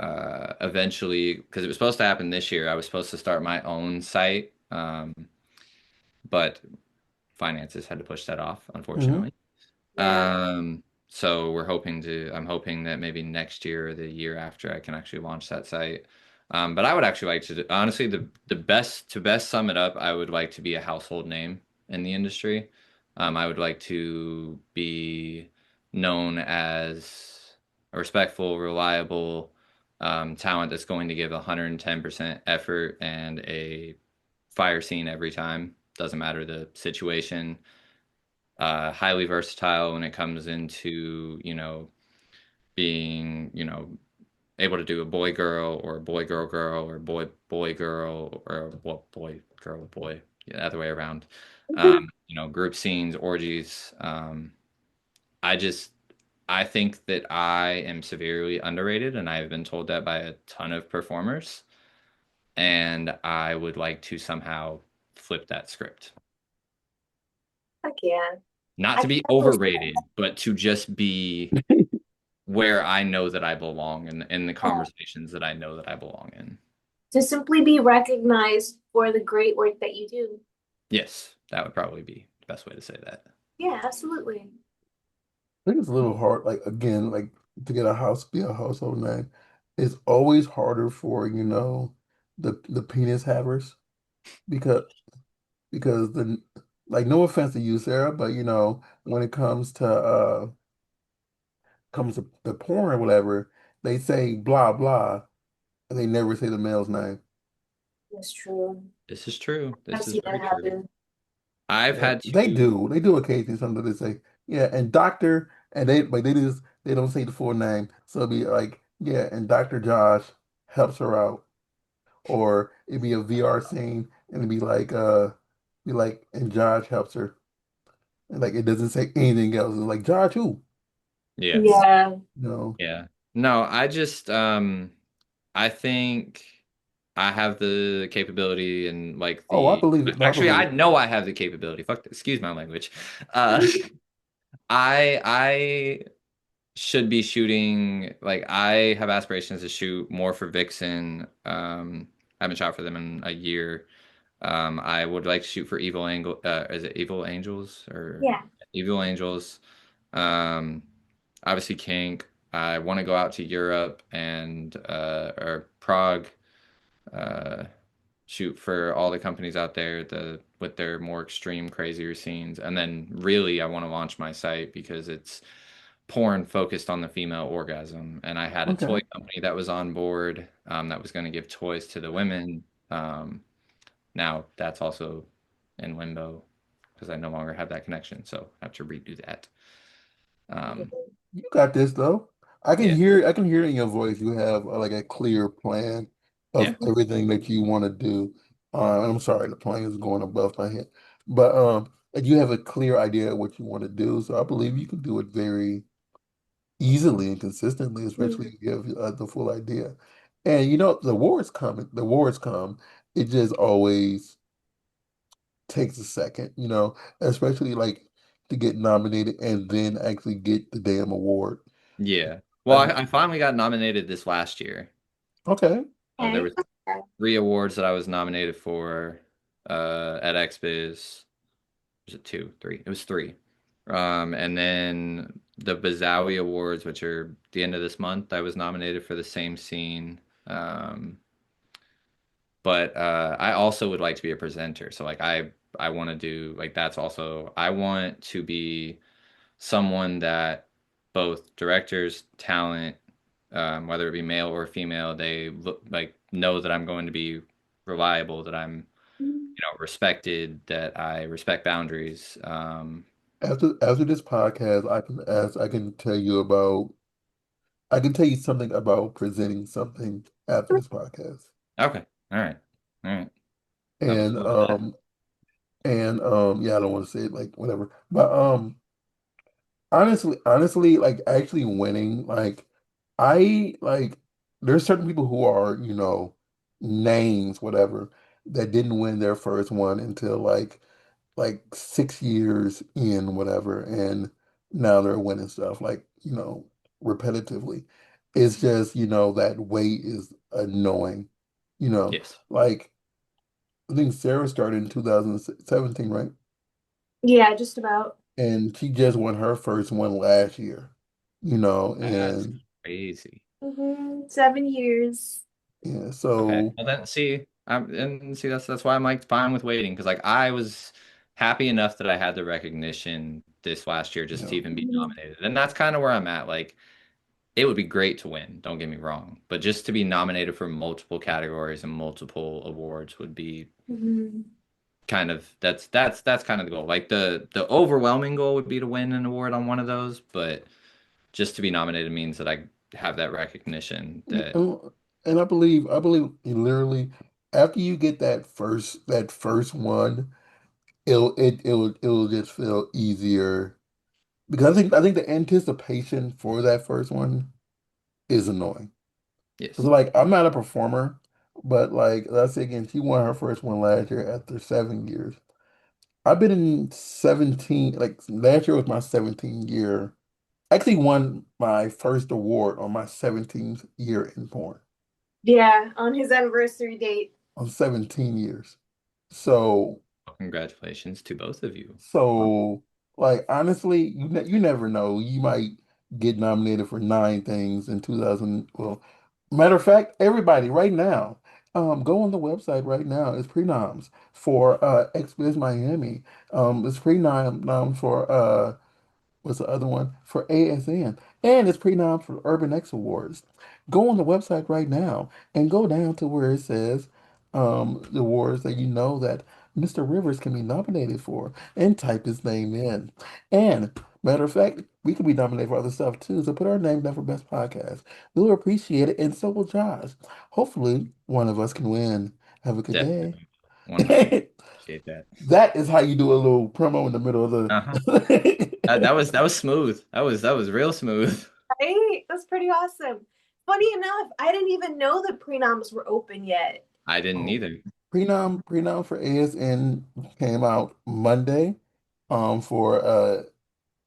C: eventually, because it was supposed to happen this year, I was supposed to start my own site, but finances had to push that off,
A: Hmm.
C: unfortunately.
B: Yeah.
C: Um, So I'm hoping that maybe next year or the year after I can actually launch that site. But I would actually like to, honestly, the best sum it up, I would like to be a household name in the industry. I would like to be known as a respectful, reliable talent that's going to give 110% effort and a fire scene every time. Doesn't matter the situation. Highly versatile when it comes into, being, able to do a boy girl or a boy girl girl or boy girl or well, boy girl boy, yeah, the other way around. Group scenes, orgies. I just I think that I am severely underrated, and I've been told that by a ton of performers, and I would like to somehow flip that script.
B: Heck yeah.
C: Not
B: I
C: to
B: can
C: be
B: definitely see that.
C: overrated, but to just be where I know that I belong and in the
B: Yeah.
C: conversations that I know that I belong in.
B: To simply be recognized for the great work that you do.
C: Yes, that would probably be the best way to say that.
B: Yeah, absolutely.
A: I think it's a little hard, like again, like to get a house, be a household name. It's always harder for, the penis havers because the like no offense to you, Sarah, but when it comes to the porn or whatever, they say blah blah and they never say the male's name.
B: That's true.
C: This is true.
B: I've
C: This is
B: seen that
C: very true.
B: happen.
C: I've
A: Yeah,
C: had
A: they
C: to,
A: do. They do occasionally something they say, yeah, and doctor, and they don't say the full name. So it'd be like, yeah, and Dr. Josh helps her out. Or it'd be a VR scene and it'd be like, and Josh helps her. And like it doesn't say anything else. It's like Josh who?
C: yes,
B: Yeah.
A: No.
C: yeah. No, I think I have the capability and like
A: Oh, I
C: the,
A: believe it. No, I
C: actually,
A: believe
C: I
A: it.
C: know I have the capability. Fuck, excuse my language. I should be shooting, like I have aspirations to shoot more for Vixen. I haven't shot for them in a year. I would like to shoot for is it Evil Angels or
B: Yeah.
C: Evil Angels? Um, Obviously Kink. I want to go out to Europe and or Prague, uh, shoot for all the companies out there with their more extreme, crazier scenes. And then really I want to launch my site because it's porn focused on the female orgasm. And I had a toy
A: Okay.
C: company that was on board, that was going to give toys to the women. Now that's also in limbo because I no longer have that connection, so I have to redo that. Um,
A: You got this though.
C: yeah,
A: I can hear in your voice you have like a clear plan
C: yeah,
A: of everything that you want to do. I'm sorry, the plane is going above my head. But like you have a clear idea of what you want to do. So I believe you can do it very easily and consistently, especially
B: Mhm.
A: if you have the full idea. And the war is coming. The wars come. It just always takes a second, especially like to get nominated and then actually get the damn award.
C: yeah. Well,
A: Like,
C: I finally got nominated this last year.
A: okay,
C: There
B: Okay.
C: was three awards that I was nominated for at XBiz. Was it two, three? It was three. And then the Bazawi Awards, which are the end of this month, I was nominated for the same scene. But I also would like to be a presenter. So like I want to do like that's also I want to be someone that both directors, talent, whether it be male or female, they look like know that I'm going to be reliable, that I'm respected, that I respect boundaries.
A: after this podcast, I can tell you about I can tell you something about presenting something after this podcast.
C: Okay, all right, all right. I'm
A: And
C: cool with that.
A: yeah, I don't want to say it like whatever. But honestly, like actually winning, like I like there's certain people who are, names, whatever, that didn't win their first one until like 6 years in, whatever, and now they're winning stuff like, repetitively. It's just, that weight is annoying, you know,
C: Yes.
A: like I think Sarah started in 2017, right?
B: Yeah, just about.
A: And she just won her first one last year.
C: That's
A: and
C: crazy.
B: 7 years.
A: yeah,
C: Okay.
A: so
C: Well then see, and see that's why I'm like fine with waiting because like I was happy enough that I had the recognition this last year just to
A: yeah.
C: even be
B: Mhm.
C: nominated. And that's kind of where I'm at. Like it would be great to win, don't get me wrong, but just to be nominated for multiple categories and multiple awards would be
B: Mhm.
C: kind of that's kind of the goal. Like the overwhelming goal would be to win an award on one of those, but just to be nominated means that I have that recognition
A: Yeah,
C: that
A: and I believe literally after you get that first one, it'll just feel easier because I think the anticipation for that first one is annoying. Because
C: yes,
A: like I'm not a performer, but like let's say again, she won her first one last year after 7 years. I've been in 17, like last year was my 17th year. I actually won my first award on my 17th year in porn
B: Yeah, on his anniversary date.
A: on 17 years. So
C: well, congratulations to both of you.
A: So, like honestly, you never know. You might get nominated for 9 things in 2000. Well, matter of fact, everybody right now, go on the website right now. It's pre-noms for XBiz Miami. It's pre-nom for what's the other one? For ASN. And it's pre-nom for Urban X Awards. Go on the website right now and go down to where it says the awards that you know that Mr. Rivers can be nominated for and type his name in. And matter of fact, we could be nominated for other stuff too. So put our name down for Best Podcast. We'll appreciate it, and so will Josh. Hopefully, one of us can win. Have a good day.
C: Definitely 100% appreciate that.
A: That is how you do a little promo in the middle of
C: Uh-huh.
A: the
C: That was smooth. That was real smooth.
B: Right? That's pretty awesome. Funny enough, I didn't even know the prenoms were open yet.
C: I didn't
A: Oh,
C: either.
A: prenom for ASN came out Monday. For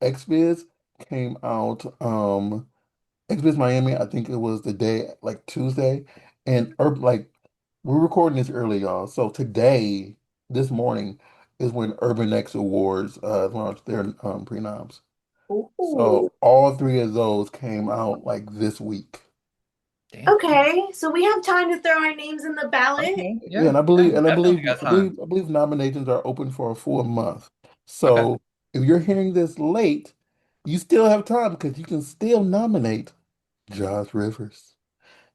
A: XBiz came out XBiz Miami. I think it was the day like Tuesday, and like we're recording this early, y'all. So today, this morning, is when Urban X Awards launched their prenoms.
B: Ooh.
A: So all three of those came out like this week.
C: Damn.
B: Okay, so we have time to throw our names in the ballot.
C: Okay.
A: Yeah,
C: Yeah.
A: and I
C: Yeah.
A: believe, and I
C: Definitely
A: believe,
C: got
A: I
C: time.
A: believe, I believe nominations are open for a full month.
C: Okay.
A: So if you're hearing this late, you still have time because you can still nominate Josh Rivers.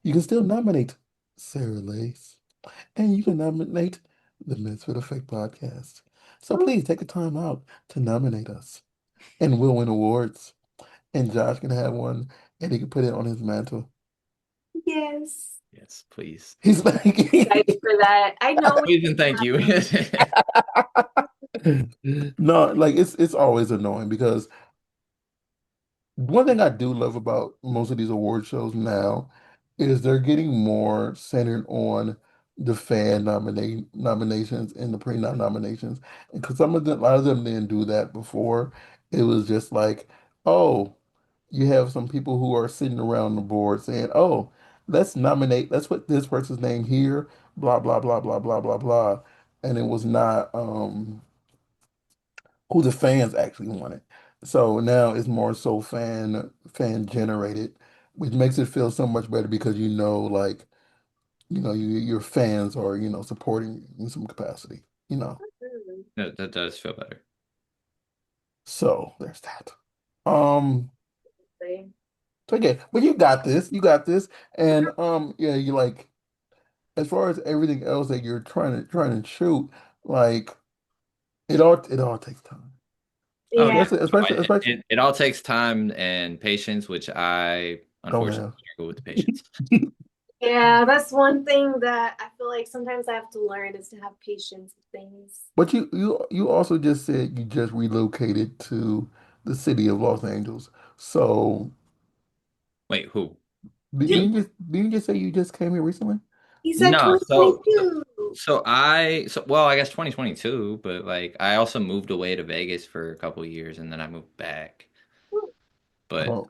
A: You can still nominate Sarah Lace, and you can nominate the Misfit Effect podcast. So please take the time out to nominate us, and we'll win awards. And Josh can have one, and he can put it on his mantle.
B: Yes.
C: Yes, please.
A: He's like,
B: Excited for that. I know
C: Please and thank you.
A: no, like it's always annoying because one thing I do love about most of these award shows now is they're getting more centered on the fan nominations and the pre-nom nominations. Because a lot of them didn't do that before. It was just like, oh, you have some people who are sitting around the board saying, oh, let's put this person's name here, blah, blah, blah, blah, blah, blah, blah. And it was not who the fans actually wanted. So now it's more so fan generated, which makes it feel so much better because like your fans are supporting in some capacity.
C: That does feel better.
A: So there's that. Um,
B: it.
A: so yeah, but you got this, and yeah, you like as far as everything else that you're trying to shoot, like it all takes time,
C: Oh
B: Yeah.
C: yeah.
A: especially
C: No,
A: especially especially
C: it all takes time and patience, which I
A: don't
C: unfortunately
A: have.
C: struggle with the patience.
B: Yeah, that's one thing that I feel like sometimes I have to learn is to have patience with things.
A: But you also just said you just relocated to the city of Los Angeles. So
C: Wait, who?
B: You,
A: didn't you just say you just came here recently?
B: he said
C: No, so
B: 2022.
C: well, I guess 2022, but like I also moved away to Vegas for a couple of years and then I moved back. But
A: Oh,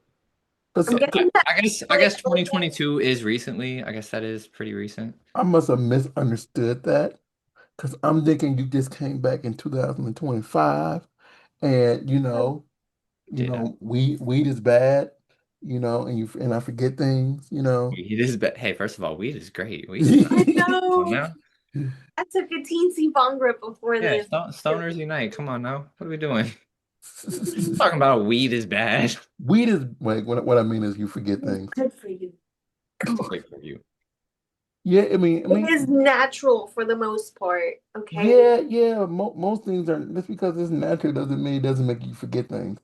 A: 'cause-
B: I'm
C: yeah, I,
B: getting that
C: I guess I
B: feeling
C: guess 2022 is recently. I guess that is pretty recent.
A: I must have misunderstood that because I'm thinking you just came back in 2025, and
C: Yeah.
A: weed is bad. and I forget things, you know.
C: Weed is, but hey, first of all, weed is great. Weed is not.
B: I
C: Come on
B: know.
C: now.
B: I took a teensy bong rip before
C: Yeah,
B: this.
C: stoners unite. Come on now. What are we doing? Talking about weed is bad.
A: Weed is like what I mean is you forget
B: It's
A: things.
B: good for you.
C: Good for you.
A: Yeah, I
B: It
A: mean,
B: is natural for the most part, okay?
A: yeah. Most things are just because it's natural doesn't mean it doesn't make you forget things.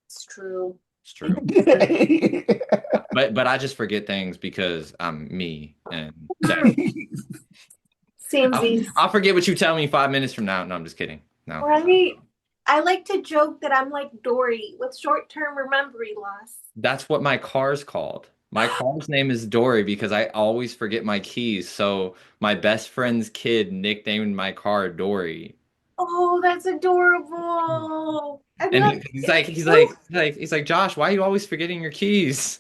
B: It's true.
C: It's true. But I just forget things because I'm me, and that
B: Samesies.
C: I'll forget what you tell me 5 minutes from now. No, I'm just kidding. No,
B: Right? I like to joke that I'm like Dory with short-term memory loss.
C: that's what my car's called. My car's name is Dory because I always forget my keys. So my best friend's kid nicknamed my car Dory.
B: Oh, that's adorable. I
C: And
B: love
C: he's
B: it.
C: like, he's like, Josh, why are you always forgetting your keys?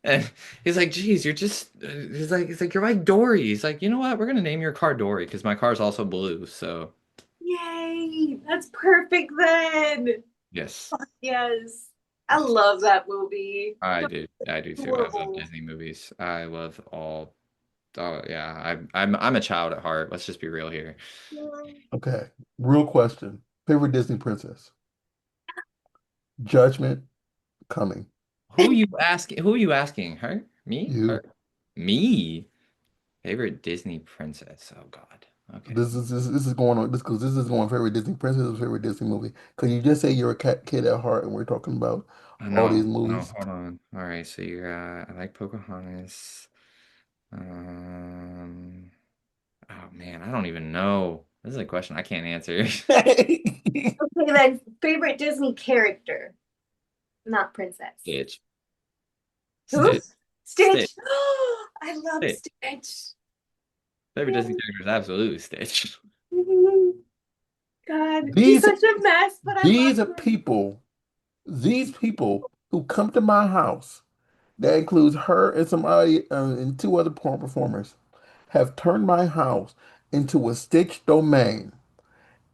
C: And he's like, geez, you're just, he's like, you're like Dory. He's like, you know what? We're gonna name your car Dory because my car's also blue. So
B: Yay. That's perfect then.
C: yes,
B: Yes. I
C: yes,
B: love that movie.
C: I do too. I love
B: Adorable.
C: Disney movies. I love all. Oh yeah, I'm a child at heart. Let's just be real here.
B: Mm.
A: Okay, real question. Favorite Disney princess? Judgment coming.
C: Who are you asking? Her? Me?
A: You.
C: Her? Me? Favorite Disney princess? Oh God. Okay.
A: This is going on this because this is going favorite Disney princess or favorite Disney movie. Because you just say you're a kid at heart, and we're talking about
C: I
A: all these
C: know. No,
A: movies.
C: hold on. All right. So I like Pocahontas. Um. Oh man, I don't even know. This is a question I can't answer.
B: Okay, then favorite Disney character, not princess.
C: Stitch.
B: Who?
C: Stitch. Stitch.
B: Stitch. I love
C: Stitch.
B: Stitch.
C: Favorite
B: Yeah.
C: Disney character is absolutely Stitch.
B: Mhm. God, he's
A: These
B: such a mess, but I love
A: these are
B: him.
A: people, these people who come to my house. That includes her and somebody and two other porn performers have turned my house into a Stitch domain,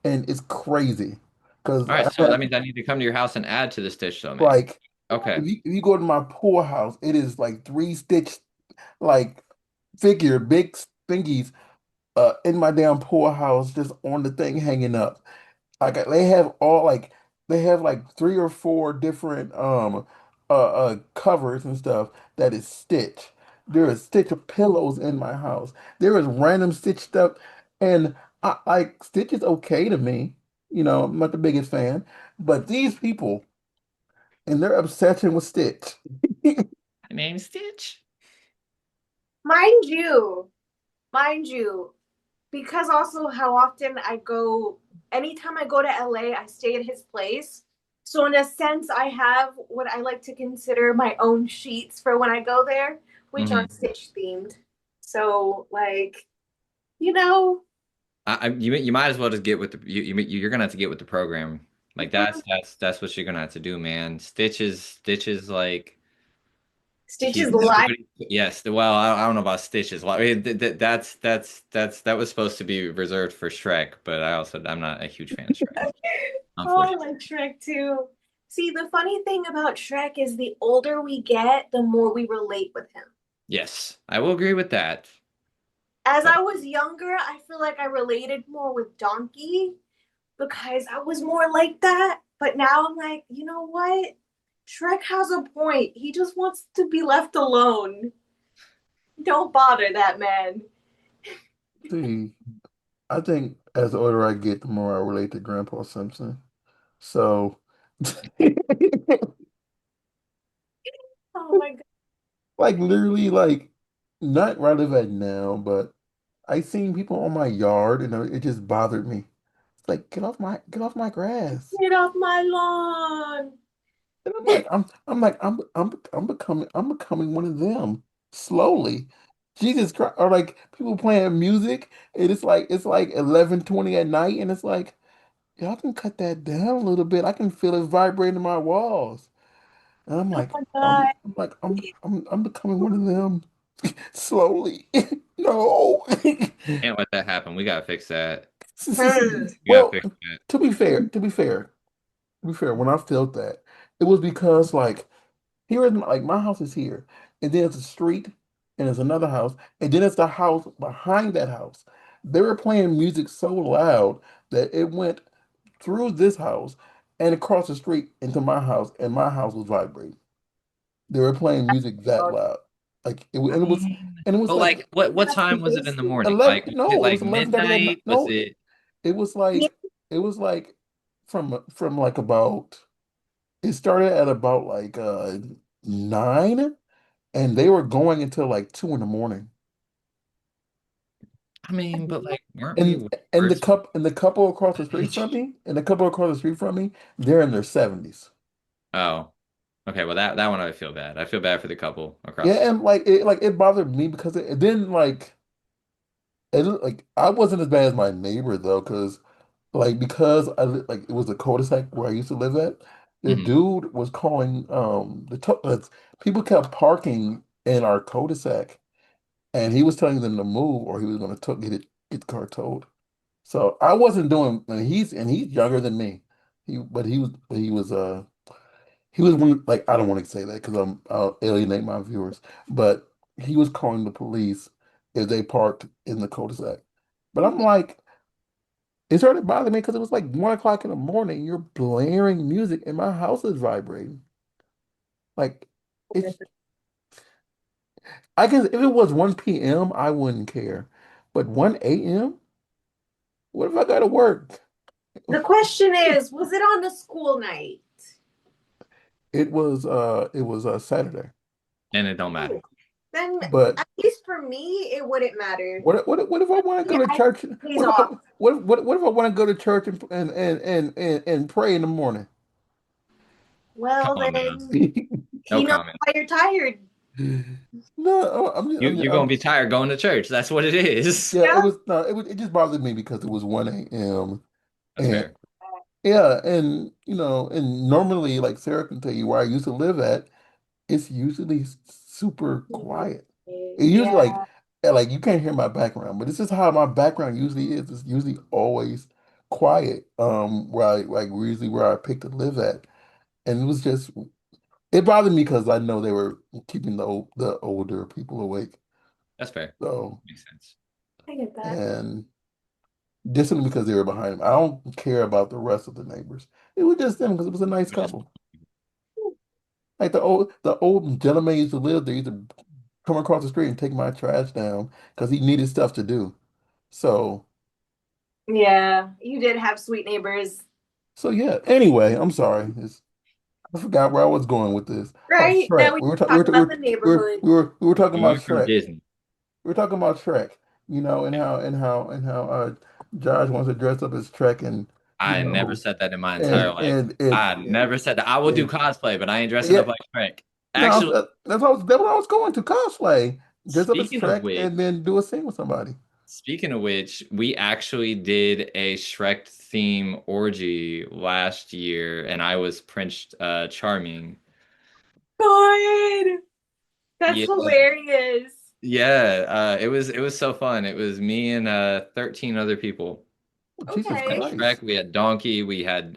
A: and it's crazy because
C: All right,
A: I
C: so
A: have
C: that means I need to come to your house and add to the Stitch domain.
A: like
C: Okay.
A: if you go to my pool house, it is like three Stitch like figure big thingies in my damn pool house just on the thing hanging up. Like they have like three or four different covers and stuff that is Stitch. There is Stitch pillows in my house. There is random Stitch stuff, and I like Stitch is okay to me. I'm not the biggest fan, but these people and their obsession with Stitch.
C: My name's Stitch.
B: Mind you, mind you, because also how often I go, anytime I go to LA, I stay at his place. So in a sense, I have what I like to consider my own sheets for when I go there, which are
C: Hmm.
B: Stitch themed. So like, you know,
C: You might as well just get with the you're gonna have to get with the program. Like
B: mhm.
C: that's what you're gonna have to do, man. Stitch is like
B: Stitch
C: he's
B: is live.
C: everybody. Yes, well, I don't know about Stitches. Well, I mean, that was supposed to be reserved for Shrek, but I'm not a huge fan of Shrek,
B: Oh, I
C: unfortunately.
B: like Shrek too. See, the funny thing about Shrek is the older we get, the more we relate with him.
C: Yes, I will agree with that.
B: As
C: But
B: I was younger, I feel like I related more with Donkey because I was more like that. But now I'm like, you know what? Shrek has a point. He just wants to be left alone. Don't bother that man.
A: See, I think as the older I get, the more I relate to Grandpa Simpson. So,
B: Oh my god.
A: like literally, like not where I live at now, but I seen people on my yard, and it just bothered me. It's like get off my grass.
B: Get off my lawn.
A: And I'm becoming one of them slowly. Jesus Christ! Or like people playing music, and it's like 11:20 at night, and it's like y'all can cut that down a little bit. I can feel it vibrating in my walls. And I'm
B: Oh
A: like,
B: my god.
A: I'm becoming one of them slowly. No.
C: can't let that happen. We gotta fix that.
B: Hmm.
C: We gotta
A: Well,
C: fix that.
A: to be fair, when I felt that, it was because like here is like my house is here, and then it's a street, and there's another house, and then it's the house behind that house. They were playing music so loud that it went through this house and across the street into my house, and my house was vibrating. They were playing music that
B: Oh,
A: loud, like
C: I mean,
A: and it was
C: but
A: like
C: like, what
B: that's
C: time was it in the
B: crazy.
C: morning?
A: 11.
C: Like, was it
A: No, it was
C: like
A: 11:30 at night.
C: midnight? Was
A: No,
C: it?
A: it was
B: Yeah.
A: it was like from like about. It started at about like 9, and they were going until like 2 in the morning.
C: I mean, but like, weren't we worse
A: And the couple across the street from
C: age?
A: me, and the couple across the street from me, they're in their 70s.
C: Oh, okay. Well, that one I feel bad. I feel bad for the couple across the
A: Yeah,
C: street.
A: and like it bothered me because it didn't like I wasn't as bad as my neighbor though, because because like it was a cul-de-sac where I used to live at. The
C: Hmm.
A: dude was calling people kept parking in our cul-de-sac, and he was telling them to move or he was going to get the car towed. So I wasn't doing, and he's younger than me. He was one like I don't want to say that because I'll alienate my viewers, but he was calling the police if they parked in the cul-de-sac. But I'm like, it started bothering me because it was like 1 o'clock in the morning. You're blaring music and my house is vibrating. Like it's I guess if it was 1 p.m. I wouldn't care, but 1 a.m. What if I gotta work?
B: The question is, was it on a school night?
A: It was Saturday.
C: And it don't
B: Oh,
C: matter.
B: then
A: But
B: at least for me, it wouldn't matter.
A: what if I want to
B: Yeah,
A: go to
B: I
A: church?
B: days off.
A: What if I want to go to church and pray in the morning?
C: Come
B: Well,
C: on now.
B: then
C: No
B: he knows
C: comment.
B: why you're tired.
A: No,
C: You're gonna be tired going to church. That's what it is.
A: yeah, it
B: Yeah.
A: was no, it just bothered me because it was 1 a.m.
C: That's
A: and
C: fair.
A: yeah, and and normally like Sarah can tell you where I used to live at, it's usually super quiet. It usually
B: Yeah.
A: like you can't hear my background, but this is how my background usually is. It's usually always quiet. Where I like usually where I picked to live at, and it was just it bothered me because I know they were keeping the older people awake.
C: That's fair.
A: So
C: Makes sense.
B: I get that.
A: and just simply because they were behind him, I don't care about the rest of the neighbors. It was just them because it was a nice
C: Which is
A: couple. Like the old gentleman used to live there. Used to come across the street and take my trash down because he needed stuff to do. So,
B: Yeah, you did have sweet neighbors,
A: so yeah. Anyway, I'm sorry. I forgot where I was going with this. Oh,
B: right? Now
A: Shrek.
B: we talk about the neighborhood.
A: We were talking about
C: food from
A: Shrek.
C: Disney.
A: We were talking about Shrek. And how Josh wants to dress up as Shrek, and you
C: I never
A: know,
C: said that in my entire life. I never said that. I will do
A: and
C: cosplay, but I ain't dressing
A: yeah.
C: up like Shrek.
A: No,
C: Actually,
A: that's what I was going to cosplay. Dress up as
C: speaking of
A: Shrek
C: which,
A: and then do a scene with somebody.
C: we actually did a Shrek theme orgy last year, and I was Prince Charming.
B: God, that's
C: Yeah,
B: hilarious.
C: yeah. It was so fun. It was me and 13 other people.
A: Oh, Jesus
C: We had
B: Okay.
C: Shrek,
A: Christ.
C: we had Donkey, we had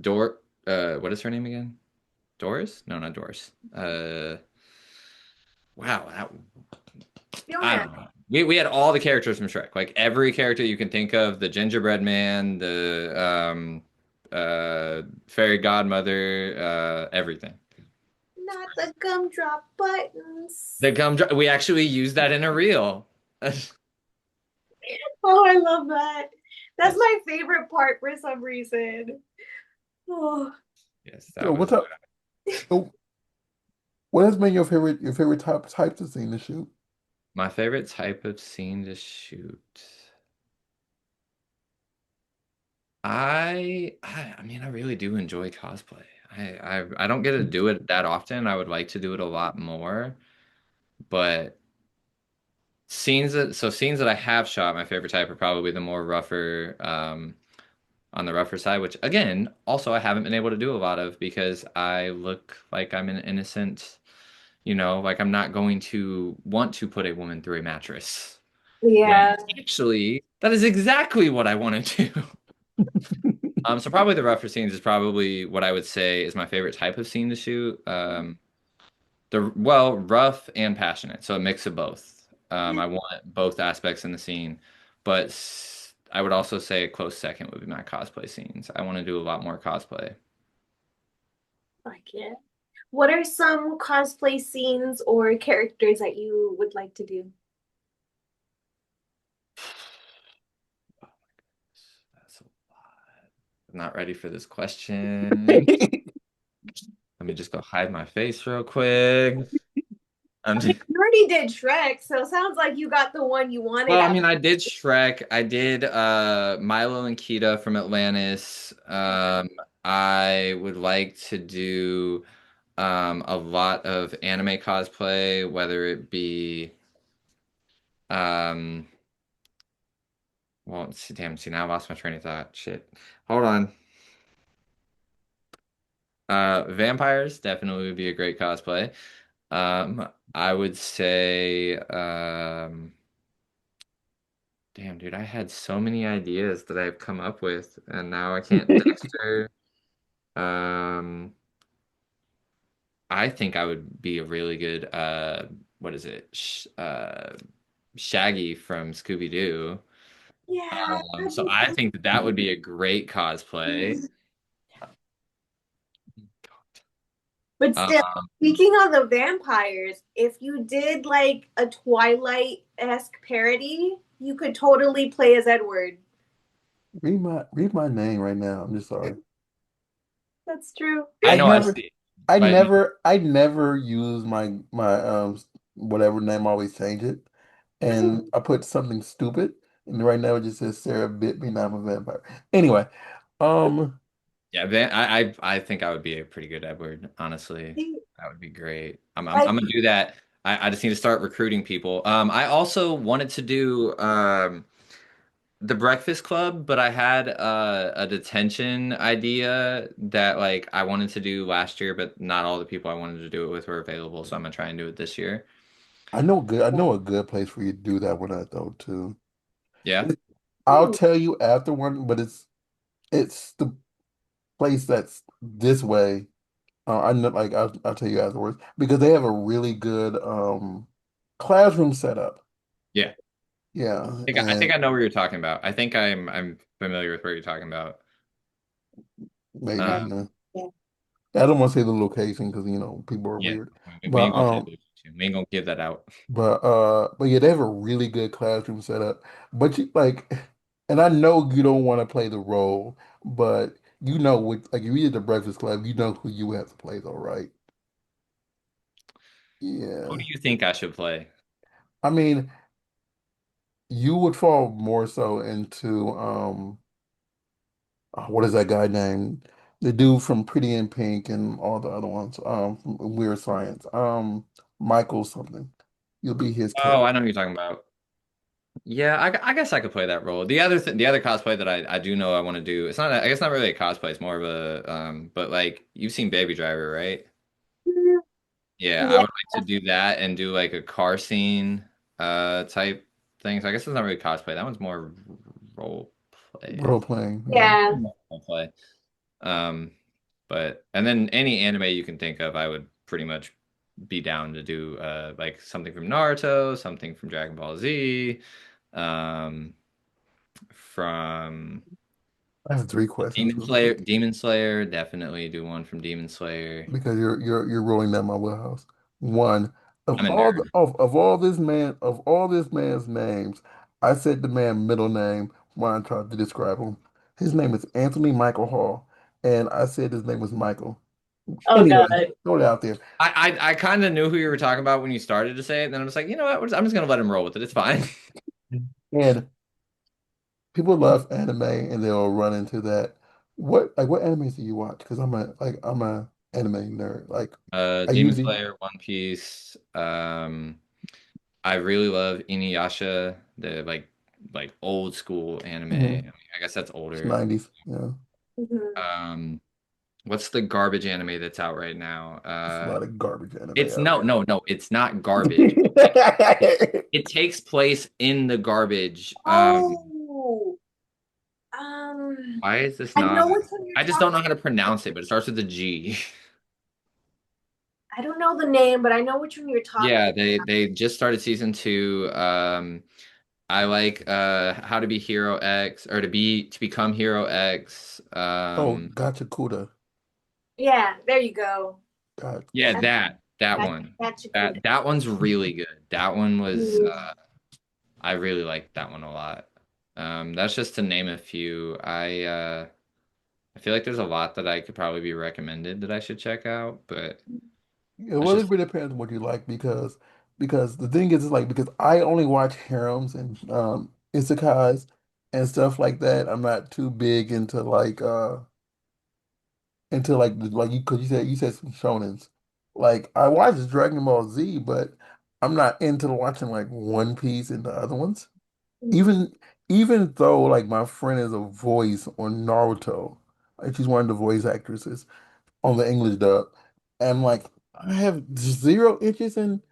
C: Dor what is her name again? Doris? No, not Doris. Wow, I
B: Fiona.
C: don't know. We had all the characters from Shrek, like every character you can think of, the gingerbread man, the fairy godmother, everything.
B: Not the gumdrop buttons.
C: We actually used that in a reel.
B: Oh, I love that. That's
C: Yes,
B: my favorite part for some reason. Oh,
C: yes,
A: So
C: that
A: what's
C: was
A: up? So what has been your favorite type to scene to shoot?
C: my favorite type of scene to shoot. I mean, I really do enjoy cosplay. I don't get to do it that often. I would like to do it a lot more, but scenes that I have shot, my favorite type are probably the more rougher, on the rougher side, which again, also I haven't been able to do a lot of because I look like I'm an innocent, like I'm not going to want to put a woman through a mattress. When
B: yeah.
C: actually, that is exactly what I want to do. So probably the rougher scenes is probably what I would say is my favorite type of scene to shoot. Rough and passionate, so a mix of both. I want both aspects in the scene, but I would also say a close second would be my cosplay scenes. I want to do a lot more cosplay.
B: Like it. What are some cosplay scenes or characters that you would like to do?
C: That's a lot. I'm not ready for this question. Let me just go hide my face real quick. I'm just,
B: You already did Shrek, so it sounds like you got the one you wanted
C: well, I
B: out.
C: mean, I did Shrek. I did Milo and Kita from Atlantis. I would like to do a lot of anime cosplay, whether it be um well, see, damn, see now I lost my train of thought. Shit. Hold on. Vampires definitely would be a great cosplay. I would say damn, dude, I had so many ideas that I've come up with, and now I can't. Dexter. Um, I think I would be a really good what is it? Shaggy from Scooby-Doo.
B: Yeah, that'd
C: So
B: be
C: I
B: so
C: think that that would be a great cosplay.
B: cute. But
C: Um,
B: still, speaking of the vampires, if you did like a Twilight-esque parody, you could totally play as Edward.
A: Read my name right now. I'm just sorry.
B: That's true.
C: I
A: I
C: know I
A: never
C: see,
A: I
C: but
A: never I never use my whatever name, I always change it. And I put something stupid, and right now it just says Sarah bit me, now I'm a vampire. Anyway, um
C: yeah, I think I would be a pretty good Edward, honestly. That would be great. I'm
B: Like,
C: gonna do that. I just need to start recruiting people. I also wanted to do the Breakfast Club, but I had a detention idea that like I wanted to do last year, but not all the people I wanted to do it with were available, so I'm gonna try and do it this year.
A: I know a good place for you to do that one at though too.
C: Yeah.
A: I'll tell you after one, but it's the place that's this way. I know, like I'll tell you afterwards because they have a really good classroom setup.
C: Yeah.
A: Yeah,
C: I think
A: and
C: I know what you're talking about. I think I'm familiar with what you're talking about.
A: maybe
C: Uh,
B: like, yeah.
A: I don't want to say the location because people are
C: yeah.
A: weird,
C: We
A: but
C: ain't gonna say those two. We ain't gonna give that out.
A: but yeah, they have a really good classroom setup. But you like, and I know you don't want to play the role, but with like if you did the Breakfast Club, you know who you have to play though, right?
C: Who
A: Yeah,
C: do you think I should play?
A: I mean, you would fall more so into what is that guy named? The dude from Pretty in Pink and all the other ones, from Weird Science, Michael something. You'll be his
C: Oh,
A: character.
C: I know what you're talking about. Yeah, I guess I could play that role. The other cosplay that I do know I want to do. It's not I guess not really a cosplay. It's more of a but like you've seen Baby Driver, right? Yeah, I
B: Yeah.
C: would like to do that and do like a car scene type thing. So I guess it's not really cosplay. That one's more role play.
A: Role playing, yeah.
B: Yeah.
C: Role play. Um, but and then any anime you can think of, I would pretty much be down to do like something from Naruto, something from Dragon Ball Z, um, from
A: I have three questions really quick
C: Demon Slayer, definitely do one from Demon Slayer.
A: because you're rolling down my wheelhouse. One
C: I'm a nerd.
A: of all this man's names, I said the man middle name when I tried to describe him. His name is Anthony Michael Hall, and I said his name was Michael.
B: Oh
A: Anyway,
B: God.
A: throw it out there.
C: I kind of knew who you were talking about when you started to say it, and then I was like, you know what? I'm just gonna let him roll with it. It's fine.
A: And people love anime, and they'll run into that. What animes do you watch? Because I'm a anime nerd. Like I
C: Demon
A: usually
C: Slayer, One Piece. I really love Inuyasha, the like old school anime. I
A: mhm,
C: mean, I guess that's
A: it's
C: older.
A: 90s. Yeah,
B: Mhm.
C: Um, what's the garbage anime that's out right now?
A: it's a lot of garbage anime
C: It's
A: out there.
C: no, it's not garbage. It takes place in the garbage.
B: Oh.
C: Why is this
B: I know
C: not?
B: which one you're
C: I just don't
B: talking
C: know how to
B: about.
C: pronounce it, but it starts with a G.
B: I don't know the name, but I know which one you're talking
C: Yeah,
B: about.
C: they just started season two. I like How to Be Hero X or to become Hero X.
A: Oh, gotcha, Kuda.
B: Yeah, there you go.
A: Got
C: Yeah,
B: That's
C: that
B: that's
C: one.
B: that's Chakuda.
C: That one's really good. That one was
B: Mm.
C: I really liked that one a lot. That's just to name a few. I feel like there's a lot that I could probably be recommended that I should check out, but
A: Yeah,
C: that's
A: well, it
C: just
A: really depends on what you like because the thing is like because I only watch harems and isekais and stuff like that. I'm not too big into like you because you said some shonens. Like I watch Dragon Ball Z, but I'm not into watching like One Piece and the other ones. Even even though like my friend is a voice on Naruto, like she's one of the voice actresses on the English dub. And like I have zero interest in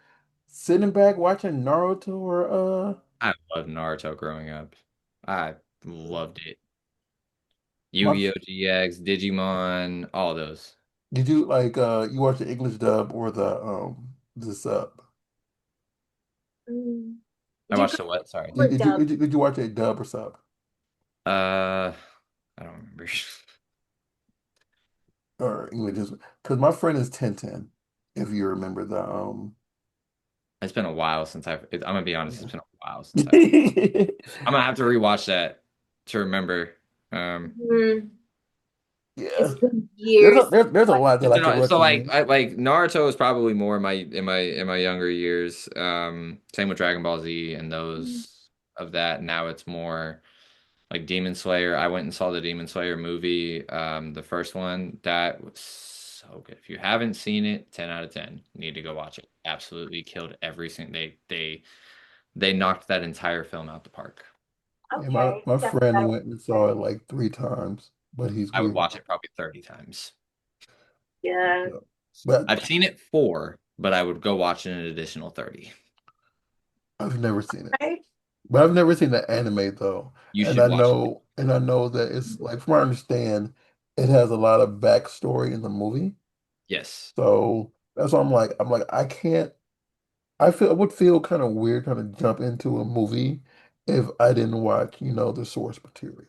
A: sitting back watching Naruto or
C: I loved Naruto growing up. I loved it.
A: my
C: Yu-Gi-Oh! GX, Digimon, all those.
A: did you like you watch the English dub or the sub?
B: Mm.
C: I
B: Do you
C: watched
B: prefer
C: the what? Sorry.
B: or dub?
A: Did you watch a dub or sub
C: Uh, I don't remember.
A: or English? Because my friend is 1010, if you remember the
C: It's been a while since I'm gonna be honest,
A: yeah.
C: it's been a while since I'm gonna have to rewatch that to remember. Um,
B: Mm.
A: Yeah.
B: It's been years.
A: There's a lot that
C: it's
A: I
C: been
A: could
C: so like
A: recommend.
C: like Naruto was probably more in my younger years. Same with Dragon Ball Z and those of that. Now it's more like Demon Slayer. I went and saw the Demon Slayer movie, the first one. That was so good. If you haven't seen it, 10 out of 10. You need to go watch it. Absolutely killed every single they knocked that entire film out the park.
A: Yeah, my
B: Definitely
A: friend
B: gotta
A: went and
B: watch
A: saw
B: it.
A: it like 3 times, but he's
C: I would
A: grieving.
C: watch it probably 30 times.
B: Yeah.
A: So, but
C: I've seen it four, but I would go watch it an additional 30.
A: I've never seen it.
B: Right?
A: But I've never seen the anime though.
C: You should watch it.
A: And I know that it's like from what I understand, it has a lot of backstory in the movie.
C: Yes.
A: So that's why I'm like I can't I would feel kind of weird trying to jump into a movie if I didn't watch, the source material.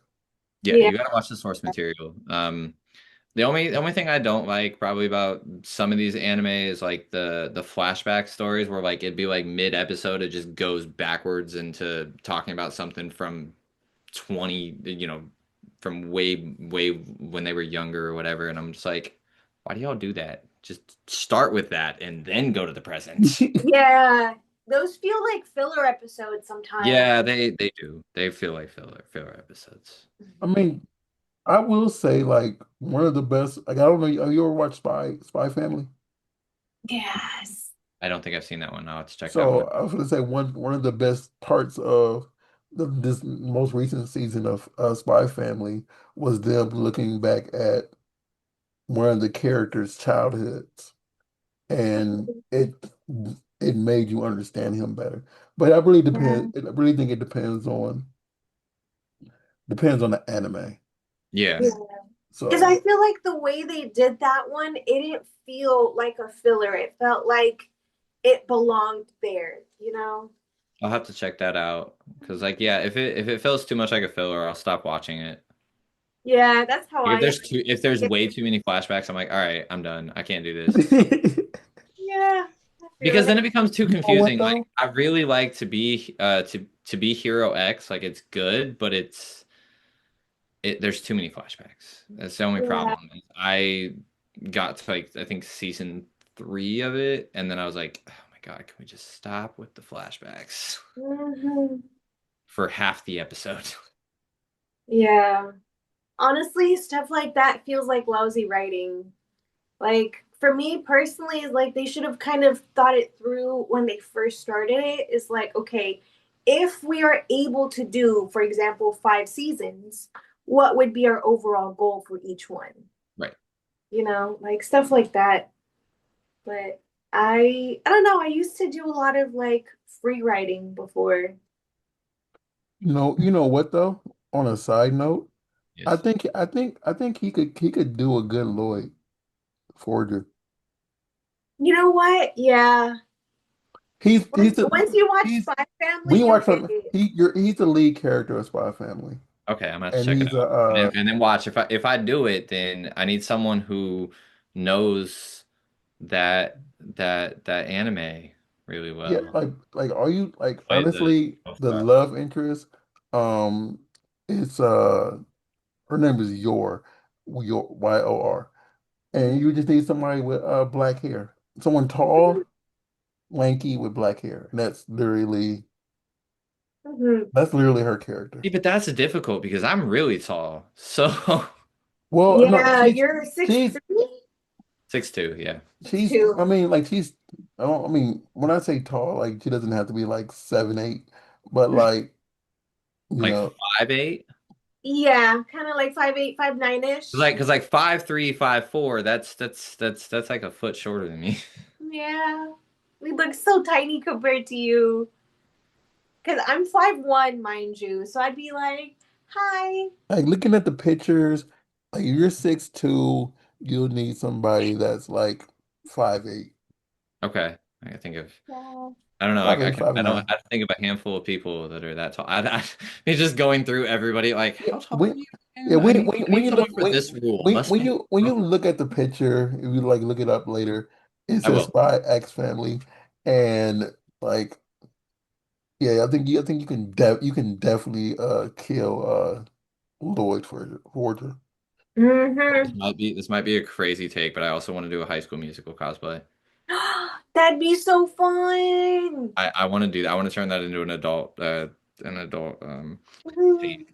C: Yeah,
B: Yeah.
C: you gotta watch the source material. The only thing I don't like probably about some of these anime is like the flashback stories where like it'd be like mid episode it just goes backwards into talking about something from 20, from way when they were younger or whatever, and I'm just like, why do y'all do that? Just start with that and then go to the present.
B: Yeah. Those feel like filler episodes sometimes.
C: Yeah, they do. They feel like filler episodes.
A: I mean, I will say like one of the best like I don't know, have you ever watched Spy Family?
B: Yes.
C: I don't think I've seen that one. I'll have to check that one
A: So
C: out.
A: I was gonna say one of the best parts of this most recent season of Spy Family was them looking back at one of the characters' childhoods, and it made you understand him better. But I really
B: Yeah.
A: depend. I really think it depends on the anime.
C: Yeah.
B: Yeah. Because
A: So
B: I feel like the way they did that one, it didn't feel like a filler. It felt like it belonged there, you know?
C: I'll have to check that out because like yeah, if it feels too much like a filler, I'll stop watching it.
B: Yeah, that's how
C: Like
B: I am.
C: if there's
B: Yeah,
C: way too many flashbacks, I'm like, all right, I'm done. I can't do this.
B: yeah, I feel
C: Because
B: it.
C: then it becomes too
A: you know what
C: confusing. Like
A: though?
C: I really like to be Hero X, like it's good, but there's too many flashbacks. That's the only
B: Yeah.
C: problem. I got to like I think season three of it, and then I was like, oh my God, can we just stop with the flashbacks
B: Hmm.
C: for half the episode?
B: Yeah. Honestly, stuff like that feels like lousy writing. Like for me personally, is like they should have kind of thought it through when they first started it. Is like, okay, if we are able to do, for example, 5 seasons, what would be our overall goal for each one?
C: Right.
B: Like stuff like that. But I don't know, I used to do a lot of like free writing before.
A: You know what though? On a side note,
C: Yes.
A: I think he could do a good Lloyd Forger.
B: You know what? Yeah.
A: He's
B: Once you watch
A: he's
B: Spy
A: when
B: Family,
A: you
B: you'll
A: watch
B: get
A: something,
B: it.
A: he's the lead character of Spy Family,
C: Okay, I'm gonna have to
A: and
C: check it
A: he's a
C: out. And then watch if I do it, then I need someone who knows that anime really
A: yeah,
C: well.
A: like are you like
C: Play the
A: honestly the
C: stuff.
A: love interest, um, it's her name is Yor Yor, and
B: Mhm.
A: you just need somebody with black hair, someone tall, lanky with black hair, and
B: Mhm.
A: that's literally her character.
C: See, but that's difficult because I'm really tall. So
A: Well, no,
B: Yeah, you're six
A: she's
B: three,
C: 6'2", yeah.
B: six
A: she's I
B: two.
A: mean like she's I don't I mean when I say tall, like she doesn't have to be like 7'8", but like you
C: Like
A: know
C: 5'8".
B: Yeah, kind of like 5'8", 5'9" ish.
C: Cause like 5'3", 5'4", that's like a foot shorter than me.
B: Yeah, we look so tiny compared to you. Because I'm 5'1", mind you, so I'd be like, hi.
A: like looking at the pictures, like if you're 6'2", you'll need somebody that's like 5'8",
C: Okay. I think of
B: Yeah.
C: I don't know.
A: five eight,
C: I don't.
A: 5'9".
C: I think of a handful of people that are that tall. He's just going through everybody. Like,
A: Yeah,
C: how tall are
A: when
C: you?
A: yeah,
C: And I
A: when
C: need
A: you
C: someone
A: look
C: for this rule.
A: when
C: Mustang.
A: you look at the picture, if you like look it up later, it
C: I
A: says
C: will.
A: Spy X Family, and like yeah, I think you can definitely kill Lloyd Forger.
B: Mm-hmm.
C: This might be a crazy take, but I also want to do a High School Musical cosplay.
B: That'd be so fun.
C: I want to do that. I want to turn that into an adult thing.
B: Mhm.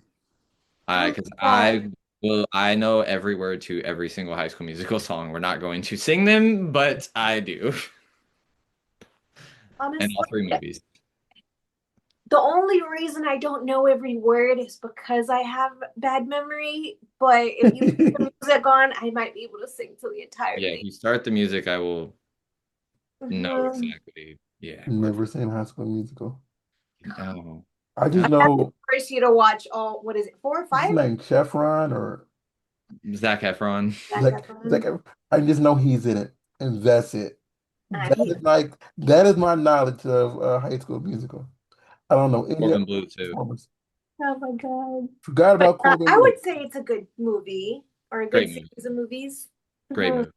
C: I
B: Oh
C: because
B: my God.
C: I know every word to every single High School Musical song. We're not going to sing them, but I do. And all
B: Honestly,
C: three movies.
B: the only reason I don't know every word is because I have bad memory. But if you put the music on, I might be able to sing to the entire
C: Yeah, if
B: thing.
C: you start the music, I will know
B: Mhm.
C: exactly. Yeah, word
A: Never
C: for
A: seen High School Musical.
C: word. Oh,
A: I
B: I
A: just
B: have to
A: know
B: force you to watch all, what is it, four or
A: what's his
B: five?
A: name, Chevron or
C: Zac Efron.
B: Zac
A: Zach. Zach.
B: Efron.
A: I just know he's in it, and that's it.
B: He,
A: That is my knowledge of High School Musical. I don't know any other
C: Corbin Blue too.
A: performers.
B: oh my God.
A: Forgot
B: But
A: about Corbin
B: I
A: Blue.
B: would say it's a good movie or a good
C: Great movie.
B: series of movies.
C: Great
B: Mhm.
C: movie.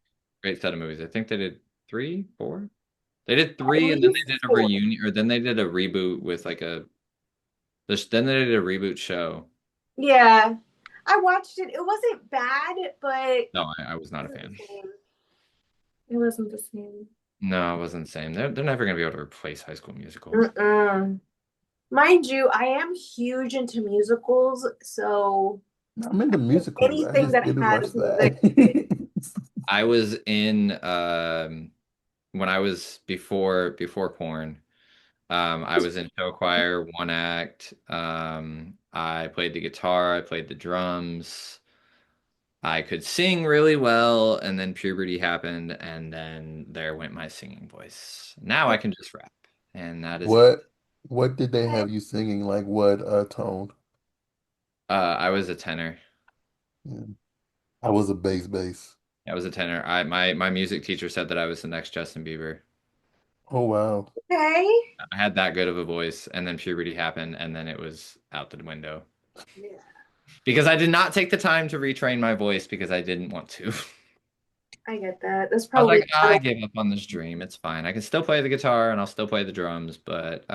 C: Great set of movies. I think they did three, four. They did
B: At
C: three, and then they
B: least
C: did a
B: four.
C: reunion, or then they did a reboot with like a. Then they did a reboot show.
B: Yeah. I watched it. It wasn't bad, but it
C: No, I was not a
B: wasn't the
C: fan.
B: same. It wasn't the same.
C: No, it wasn't the same. They're never gonna be able to replace High School Musical.
B: Mm-mm. Mind you, I am huge into musicals, so
A: I'm into musicals. I
B: anything
A: just
B: that
A: didn't watch
B: has music.
C: Yeah.
A: that.
C: I was in when I was before porn. I was in show choir, one act. I played the guitar, I played the drums. I could sing really well, and then puberty happened, and then there went my singing voice. Now I can just rap, and that is it.
A: What what did they have you singing? Like what tone?
C: I was a tenor.
A: Yeah. I was a bass.
C: I was a tenor. My music teacher said that I was the next Justin Bieber.
A: Oh wow.
B: Okay.
C: I had that good of a voice, and then puberty happened, and then it was out the window.
B: Yeah,
C: Because I did not take the time to retrain my voice because I didn't want to.
B: I get that. That's
C: I was
B: probably
C: like, I gave up on this dream. It's fine. I can still play the guitar and I'll still play the drums, but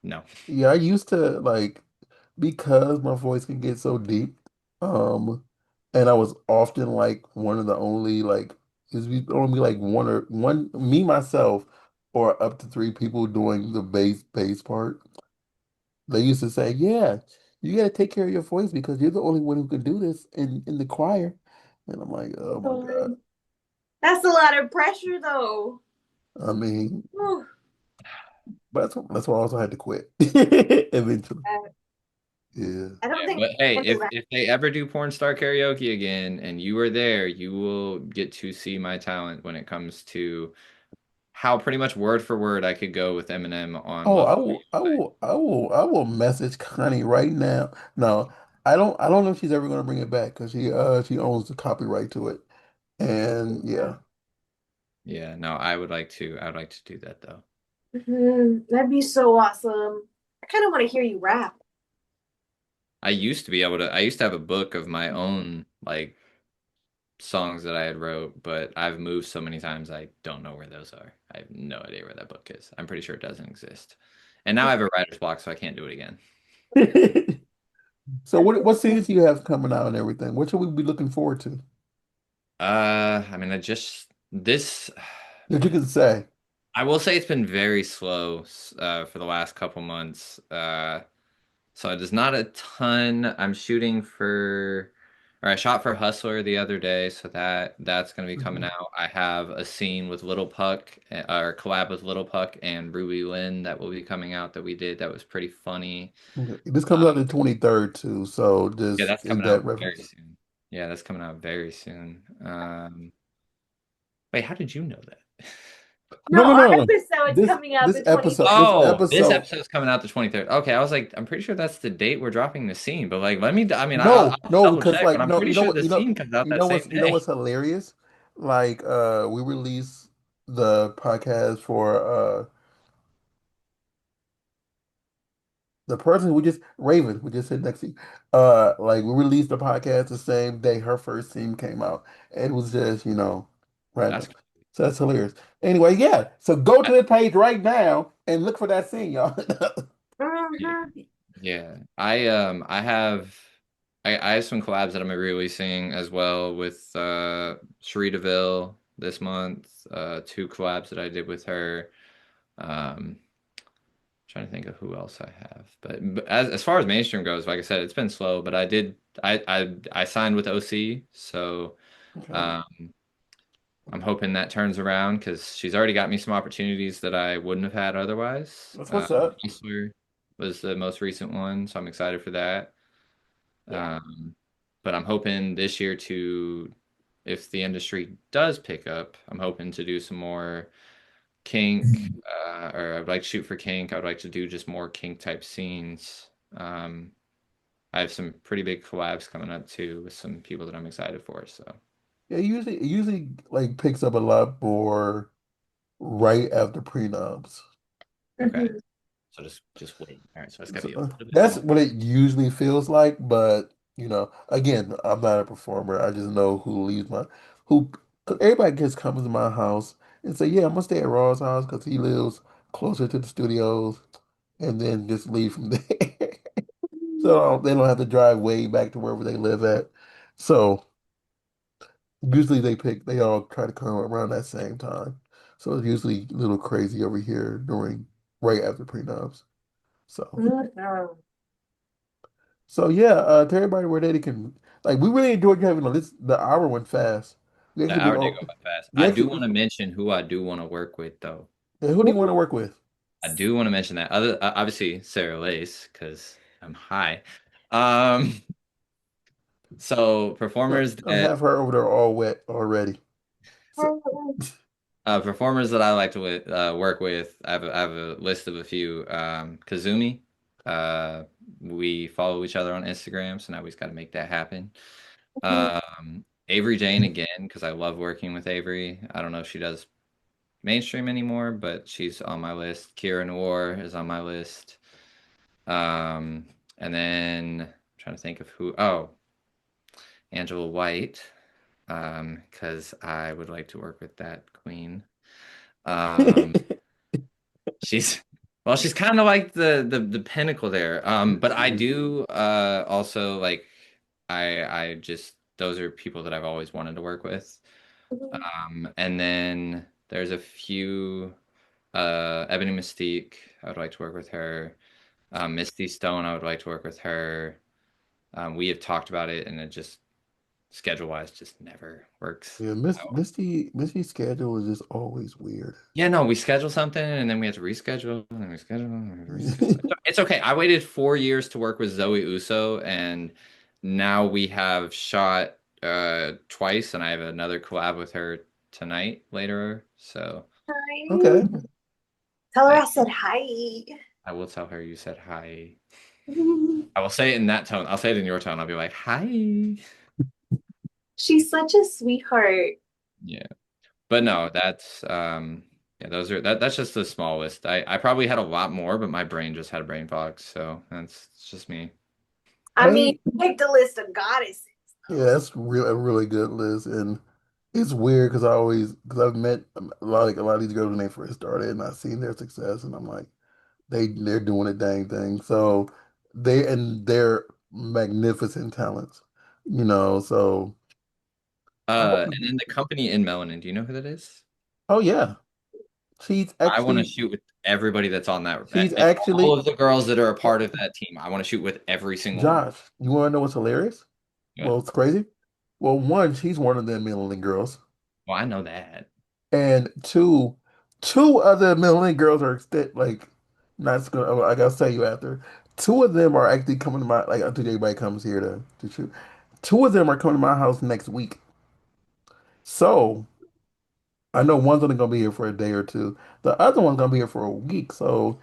C: no.
A: Yeah, I used to like because my voice can get so deep. And I was often like one of the only like is we only like one me myself or up to three people doing the bass part. They used to say, "Yeah, you got to take care of your voice because you're the only one who can do this in the choir." And I'm like, "Oh my God."
B: hard. That's a lot of pressure, though.
A: I mean,
B: Whew.
A: but that's why I also had to quit eventually.
B: Uh,
A: Yeah.
B: I don't
C: Yeah,
B: think
C: but
B: I
C: hey,
B: can handle
C: if they ever do porn star karaoke again and you are there, you will get to see my talent when it comes to how pretty much word for word I could go with Eminem on
A: Oh,
C: Love.
A: I will message Connie right now. No. I don't know if she's ever gonna bring it back because she owns the copyright to it. And yeah.
C: Yeah, no, I would like to do that though.
B: That'd be so awesome. I kind of want to hear you rap.
C: I used to have a book of my own like songs that I had wrote, but I've moved so many times I don't know where those are. I have no idea where that book is. I'm pretty sure it doesn't exist. And now I have a writer's block, so I can't do it again.
A: So what series do you have coming out and everything? What should we be looking forward to?
C: I mean, I just this
A: That you could say.
C: I will say it's been very slow for the last couple months. So there's not a ton. I shot for Hustler the other day, so that's gonna be coming
A: Mhm.
C: out. I have a scene with Little Puck, or collab with Little Puck and Ruby Lynn that will be coming out that we did. That was pretty funny.
A: Okay. This comes
C: Uh,
A: out the 23rd too, so
C: yeah,
A: just
C: that's
A: is
C: coming
A: that
C: out very
A: reference?
C: soon. Yeah, that's coming out very soon. Wait, how did you know that?
A: No,
B: No,
A: no,
B: our
A: no, no.
B: episode's coming out the
A: This
B: 23rd.
C: Oh, this
A: episode.
C: episode's coming out the 23rd. Okay, I was like, I'm pretty sure that's the date we're dropping the scene, but like, I mean,
A: No,
C: I'll
A: no,
C: double
A: because
C: check, but
A: like
C: I'm
A: no,
C: pretty sure the scene comes out that same
A: you know
C: day.
A: what's hilarious? Like we released the podcast for the person who just Raven, who just said next to you. Like we released the podcast the same day her first scene came out. And it was just,
C: That's
A: random. So that's hilarious. Anyway, yeah. So go to
C: I,
A: the page right now and look for that scene, y'all.
C: yeah.
B: Hmm.
C: Yeah. I have some collabs that I'm releasing as well with Cherie DeVille this month. Two collabs that I did with her. Um, Trying to think of who else I have. But as far as mainstream goes, like I said, it's been slow, but I signed with OC, so
A: Okay.
C: um I'm hoping that turns around because she's already got me some opportunities that I wouldn't have had otherwise.
A: That's what's up.
C: Hustler was the most recent one, so I'm excited for that.
B: Yeah.
C: Um, but I'm hoping this year to, if the industry does pick up, I'm hoping to do some more kink, or I'd like to shoot for kink. I would like to do just more kink type scenes. Um, I have some pretty big collabs coming up too with some people that I'm excited for. So
A: Yeah, it usually like picks up a lot more right after prenups.
C: okay,
B: Hmm.
C: so just wait. All right, so it's gotta
A: So,
C: be a little bit
A: that's
C: longer.
A: what it usually feels like, but again, I'm not a performer. I just know who leaves my who. 'Cause everybody just comes to my house and say, "Yeah, I'm gonna stay at Raw's house because he lives closer to the studios," and then just leave from there. So they don't have to drive way back to wherever they live at. So usually they all try to come around that same time. So it's usually a little crazy over here during right after prenups. So.
B: Hmm.
A: So yeah, tell everybody where they can like we really enjoyed having this the hour went fast. We
C: The
A: actually been
C: hour did
A: on
C: go by fast.
A: we
C: I do
A: actually
C: want to mention who I do want to work with though.
A: who do you want to work with?
C: I do want to mention that other obviously Sarah Lace because I'm high. Um, so performers
A: I have her over there all wet already. So
C: performers that I like to work with, I have a list of a few. Kazumi, uh, we follow each other on Instagram, so now we just got to make that happen. Avery Jane again, because I love working with Avery. I don't know if she does mainstream anymore, but she's on my list. Kira Noor is on my list. Um, and then I'm trying to think of who. Oh, Angela White, because I would like to work with that queen. Um, she's well, she's kind of like the pinnacle there. But I do also like I just those are people that I've always wanted to work with. And then there's a few Ebony Mystique. I would like to work with her. Misty Stone. I would like to work with her. We have talked about it, and it just schedule wise just never works.
A: Yeah, Misty's schedule is just always weird.
C: Yeah, no, we schedule something and then we have to reschedule and then we schedule and then we reschedule. It's okay. I waited 4 years to work with Zoe Uso and now we have shot twice and I have another collab with her tonight later. So
A: Okay.
B: Hi. Tell her
C: I,
B: I said hi.
C: I will tell her you said hi. I will say it in that tone. I'll say it in your tone. I'll be like, "Hi."
B: She's such a sweetheart.
C: Yeah. But no, that's yeah, those are that's just the smallest. I probably had a lot more, but my brain just had a brain fog, so that's it's just me.
B: I mean,
A: I
B: pick the list of goddesses.
A: Yeah, that's a really good list, and it's weird because I've met a lot of these girls when they first started, and I've seen their success, and I'm like, they're doing a dang thing. So they're magnificent talents, you know. So I hope
C: And then the company in Melanin, do you know who that is?
A: oh yeah, she's
C: I want to
A: actually
C: shoot with everybody that's on that,
A: she's
C: and all
A: actually
C: of the girls that are a part of that team. I want to shoot with every single one.
A: Josh. You want to know what's hilarious?
C: Yeah.
A: Well, it's crazy. Well, one, she's one of them Millennium girls.
C: Well, I know that.
A: And two other Millennium girls are like not gonna. I gotta tell you after. Two of them are actually coming to my like until everybody comes here to shoot. Two of them are coming to my house next week. So I know one's only gonna be here for a day or two. The other one's gonna be here for a week. So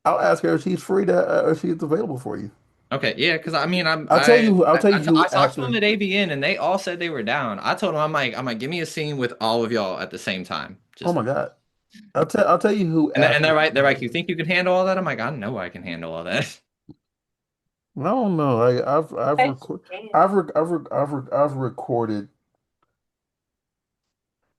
A: I'll ask her if she's free to if she's available for you.
C: Okay, yeah, because I mean,
A: I'll tell you
C: I
A: who
C: talked to them
A: after.
C: at AVN and they all said they were down. I told them I'm like, give me a scene with all of y'all at the same time,
A: Oh
C: just
A: my God. I'll tell you who
C: and
A: after.
C: they're like, you think you can handle all that? I'm like, I know I can handle all that.
A: I don't know.
B: Yes, you
A: I've recorded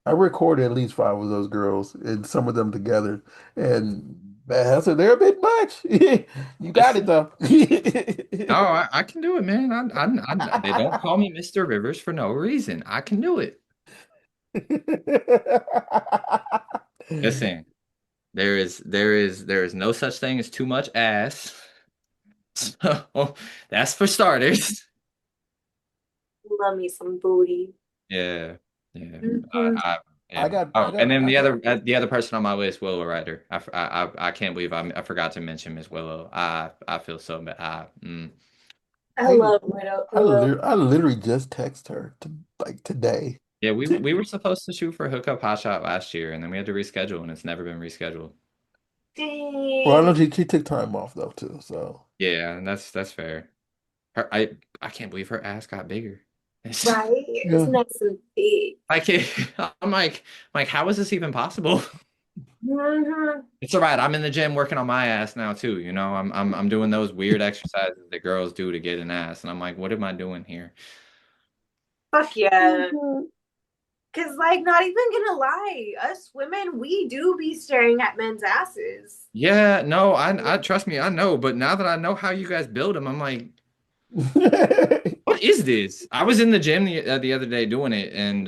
A: I recorded at least five of those girls and some of them together. And man, I said they're a bit much. You got it though.
C: No, I can do it, man. They don't call me Mr. Rivers for no reason. I can do it. Listen, there is no such thing as too much ass. So that's for starters.
B: love me some booty.
C: Yeah, yeah,
B: Mhm.
C: yeah. Oh, and then the other person on my list, Willow Ryder. I can't believe I forgot to mention Miss Willow. I feel so bad.
B: I
A: I
B: love Willow.
A: I literally just text her to like today.
C: Yeah, we were supposed to shoot for Hookup Hot Shot last year, and then we had to reschedule, and it's never been rescheduled.
A: Well, I
B: Dang.
A: know she took time off though too. So
C: Yeah, and that's fair. Her, I can't believe her ass got bigger. It's,
B: Right? It's
A: yeah.
B: nice and big.
C: I can't. I'm like, how is this even possible?
B: Mhm.
C: It's all right. I'm in the gym working on my ass now too. You know, I'm doing those weird exercises that girls do to get an ass, and I'm like, what am I doing here?
B: Fuck yeah. Cause like not even gonna lie, us women, we do be staring at men's asses.
C: Yeah, no, I trust me, I know, but now that I know how you guys build them, I'm like, what is this? I was in the gym the other day doing it, and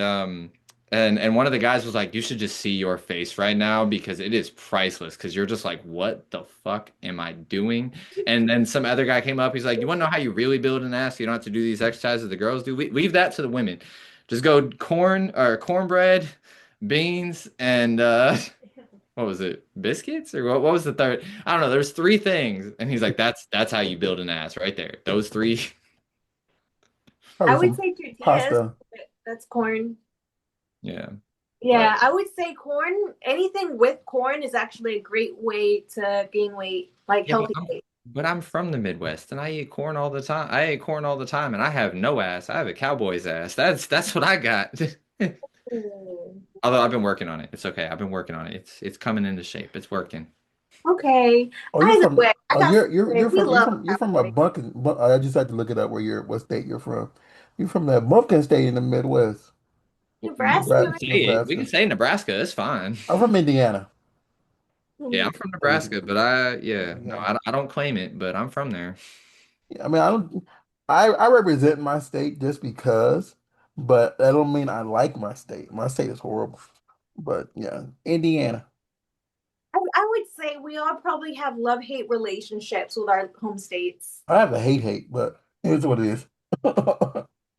C: one of the guys was like, you should just see your face right now because it is priceless. Because you're just like, what the fuck am I doing? And then some other guy came up. He's like, you want to know how you really build an ass? You don't have to do these exercises the girls do. Leave that to the women. Just go cornbread, beans, and what was it? Biscuits or what was the third? I don't know. There's three things, and he's like, that's how you build an ass right there. Those three.
B: I
A: Probably
B: would
A: some
B: say tortillas,
A: pasta.
B: but that's corn.
C: Yeah, but
B: Yeah, I would say corn, anything with corn is actually a great way to gain weight, like
C: yeah,
B: healthy weight.
C: but I'm from the Midwest and I eat corn all the time. I ate corn all the time and I have no ass. I have a cowboy's ass. That's what I got.
B: Mm.
C: Although I've been working on it. It's okay. I've been working on it. It's coming into shape. It's working.
B: Okay.
A: Oh,
B: Either way, I
A: oh
B: got to say, we love
A: you're
B: a
A: from a
B: cowboy.
A: Bumpkin. I just had to look it up where what state you're from. You're from that Bumpkin state in the Midwest,
C: We
B: Nebraska.
C: can say it. We can
A: Nebraska.
C: say Nebraska. It's fine.
A: I'm from Indiana.
C: Yeah, I'm
B: Mm.
C: from
A: Crazy.
C: Nebraska, but yeah, no,
A: Yeah.
C: I don't claim it, but I'm from there.
A: I mean, I don't. I represent my state just because, but that don't mean I like my state. My state is horrible. But yeah, Indiana.
B: I would say we all probably have love-hate relationships with our home states.
A: I have a hate, but here's what it is.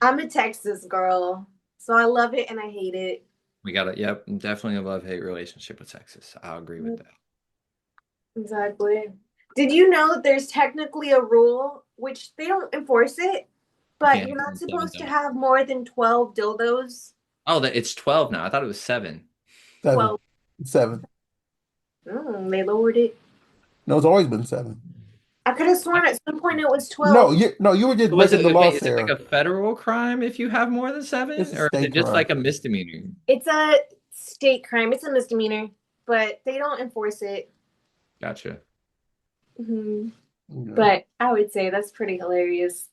B: I'm a Texas girl, so I love it and I hate it.
C: We got a yep, definitely a love-hate relationship with Texas. I'll agree with that.
B: Exactly. Did you know that there's technically a rule, which they don't enforce it,
C: You
B: but
C: can't
B: you're
C: have more
B: not
C: than seven
B: supposed to
C: toes.
B: have more than 12 dildos?
C: Oh, that it's 12 now. I thought it was seven.
A: Seven.
B: 12.
A: Seven.
B: They lowered it.
A: No, it's always been seven.
B: I could have sworn at some point it was
A: No,
B: 12.
A: you were just
C: Was
A: breaking
C: it
A: the law,
C: okay? Is it like
A: Sarah.
C: a federal crime if you have more than
A: It's
C: seven,
A: a
C: or is
A: state
C: it just
A: crime.
C: like a misdemeanor?
B: It's a state crime. It's a misdemeanor, but they don't enforce it.
C: Gotcha.
B: Mhm.
A: Yeah,
B: But I would say that's pretty hilarious.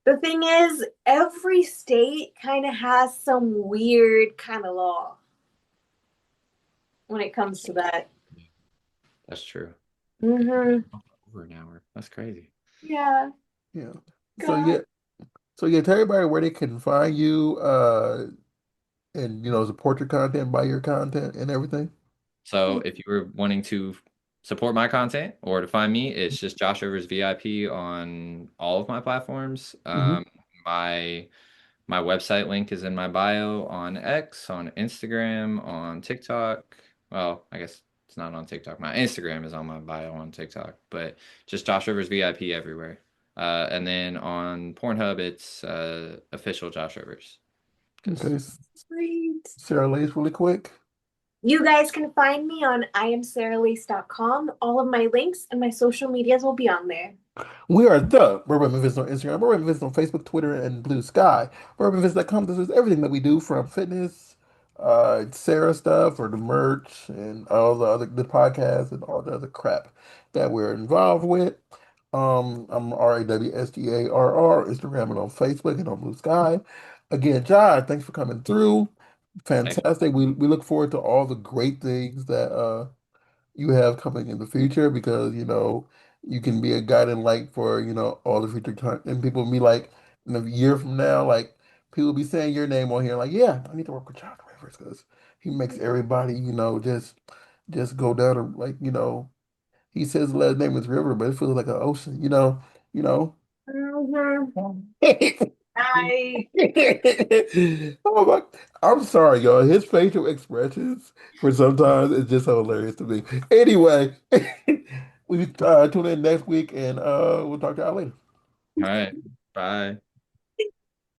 B: The thing is, every state kind of has some weird kind of law when it comes to that.
C: That's true.
B: Hmm.
C: Over an hour. That's crazy.
B: Yeah.
A: yeah. So
B: God.
A: yeah, tell everybody where they can find you, and support your content, buy your content, and everything.
C: So if you were wanting to support my content or to find me, it's just Josh Rivers VIP on all of my platforms.
A: Mm-hmm.
C: My my website link is in my bio on X, on Instagram, on TikTok. Well, I guess it's not on TikTok. My Instagram is on my bio on TikTok, but just Josh Rivers VIP everywhere. And then on Pornhub, it's official Josh Rivers.
A: Okay,
C: Because
B: Sweet.
A: Sarah Lace, really quick.
B: You guys can find me on iamsarahlease.com. All of my links and my social medias will be on there.
A: We are the Burbank Memphis on Instagram, Burbank Memphis on Facebook, Twitter, and Blue Sky. BurbankMemphis.com. This is everything that we do from fitness, Sarah stuff, or the merch, and all the podcasts and all the other crap that we're involved with. I'm RAWSGARR, Instagram and on Facebook and on Blue Sky. Again, John, thanks for coming through. Fantastic. We look forward to all the great things that you have coming in the future because you can be a guiding light for all the future time, and people will be like in a year from now, like people will be saying your name on here like, yeah, I need to work with John Rivers because he makes everybody just go down and like he says the last name is River, but it feels like an ocean, you know.
B: Hmm. I
A: Oh my, I'm sorry, y'all. His facial expressions for sometimes it's just hilarious to me. Anyway, we tune in next week and we'll talk to y'all later.
C: all right, bye.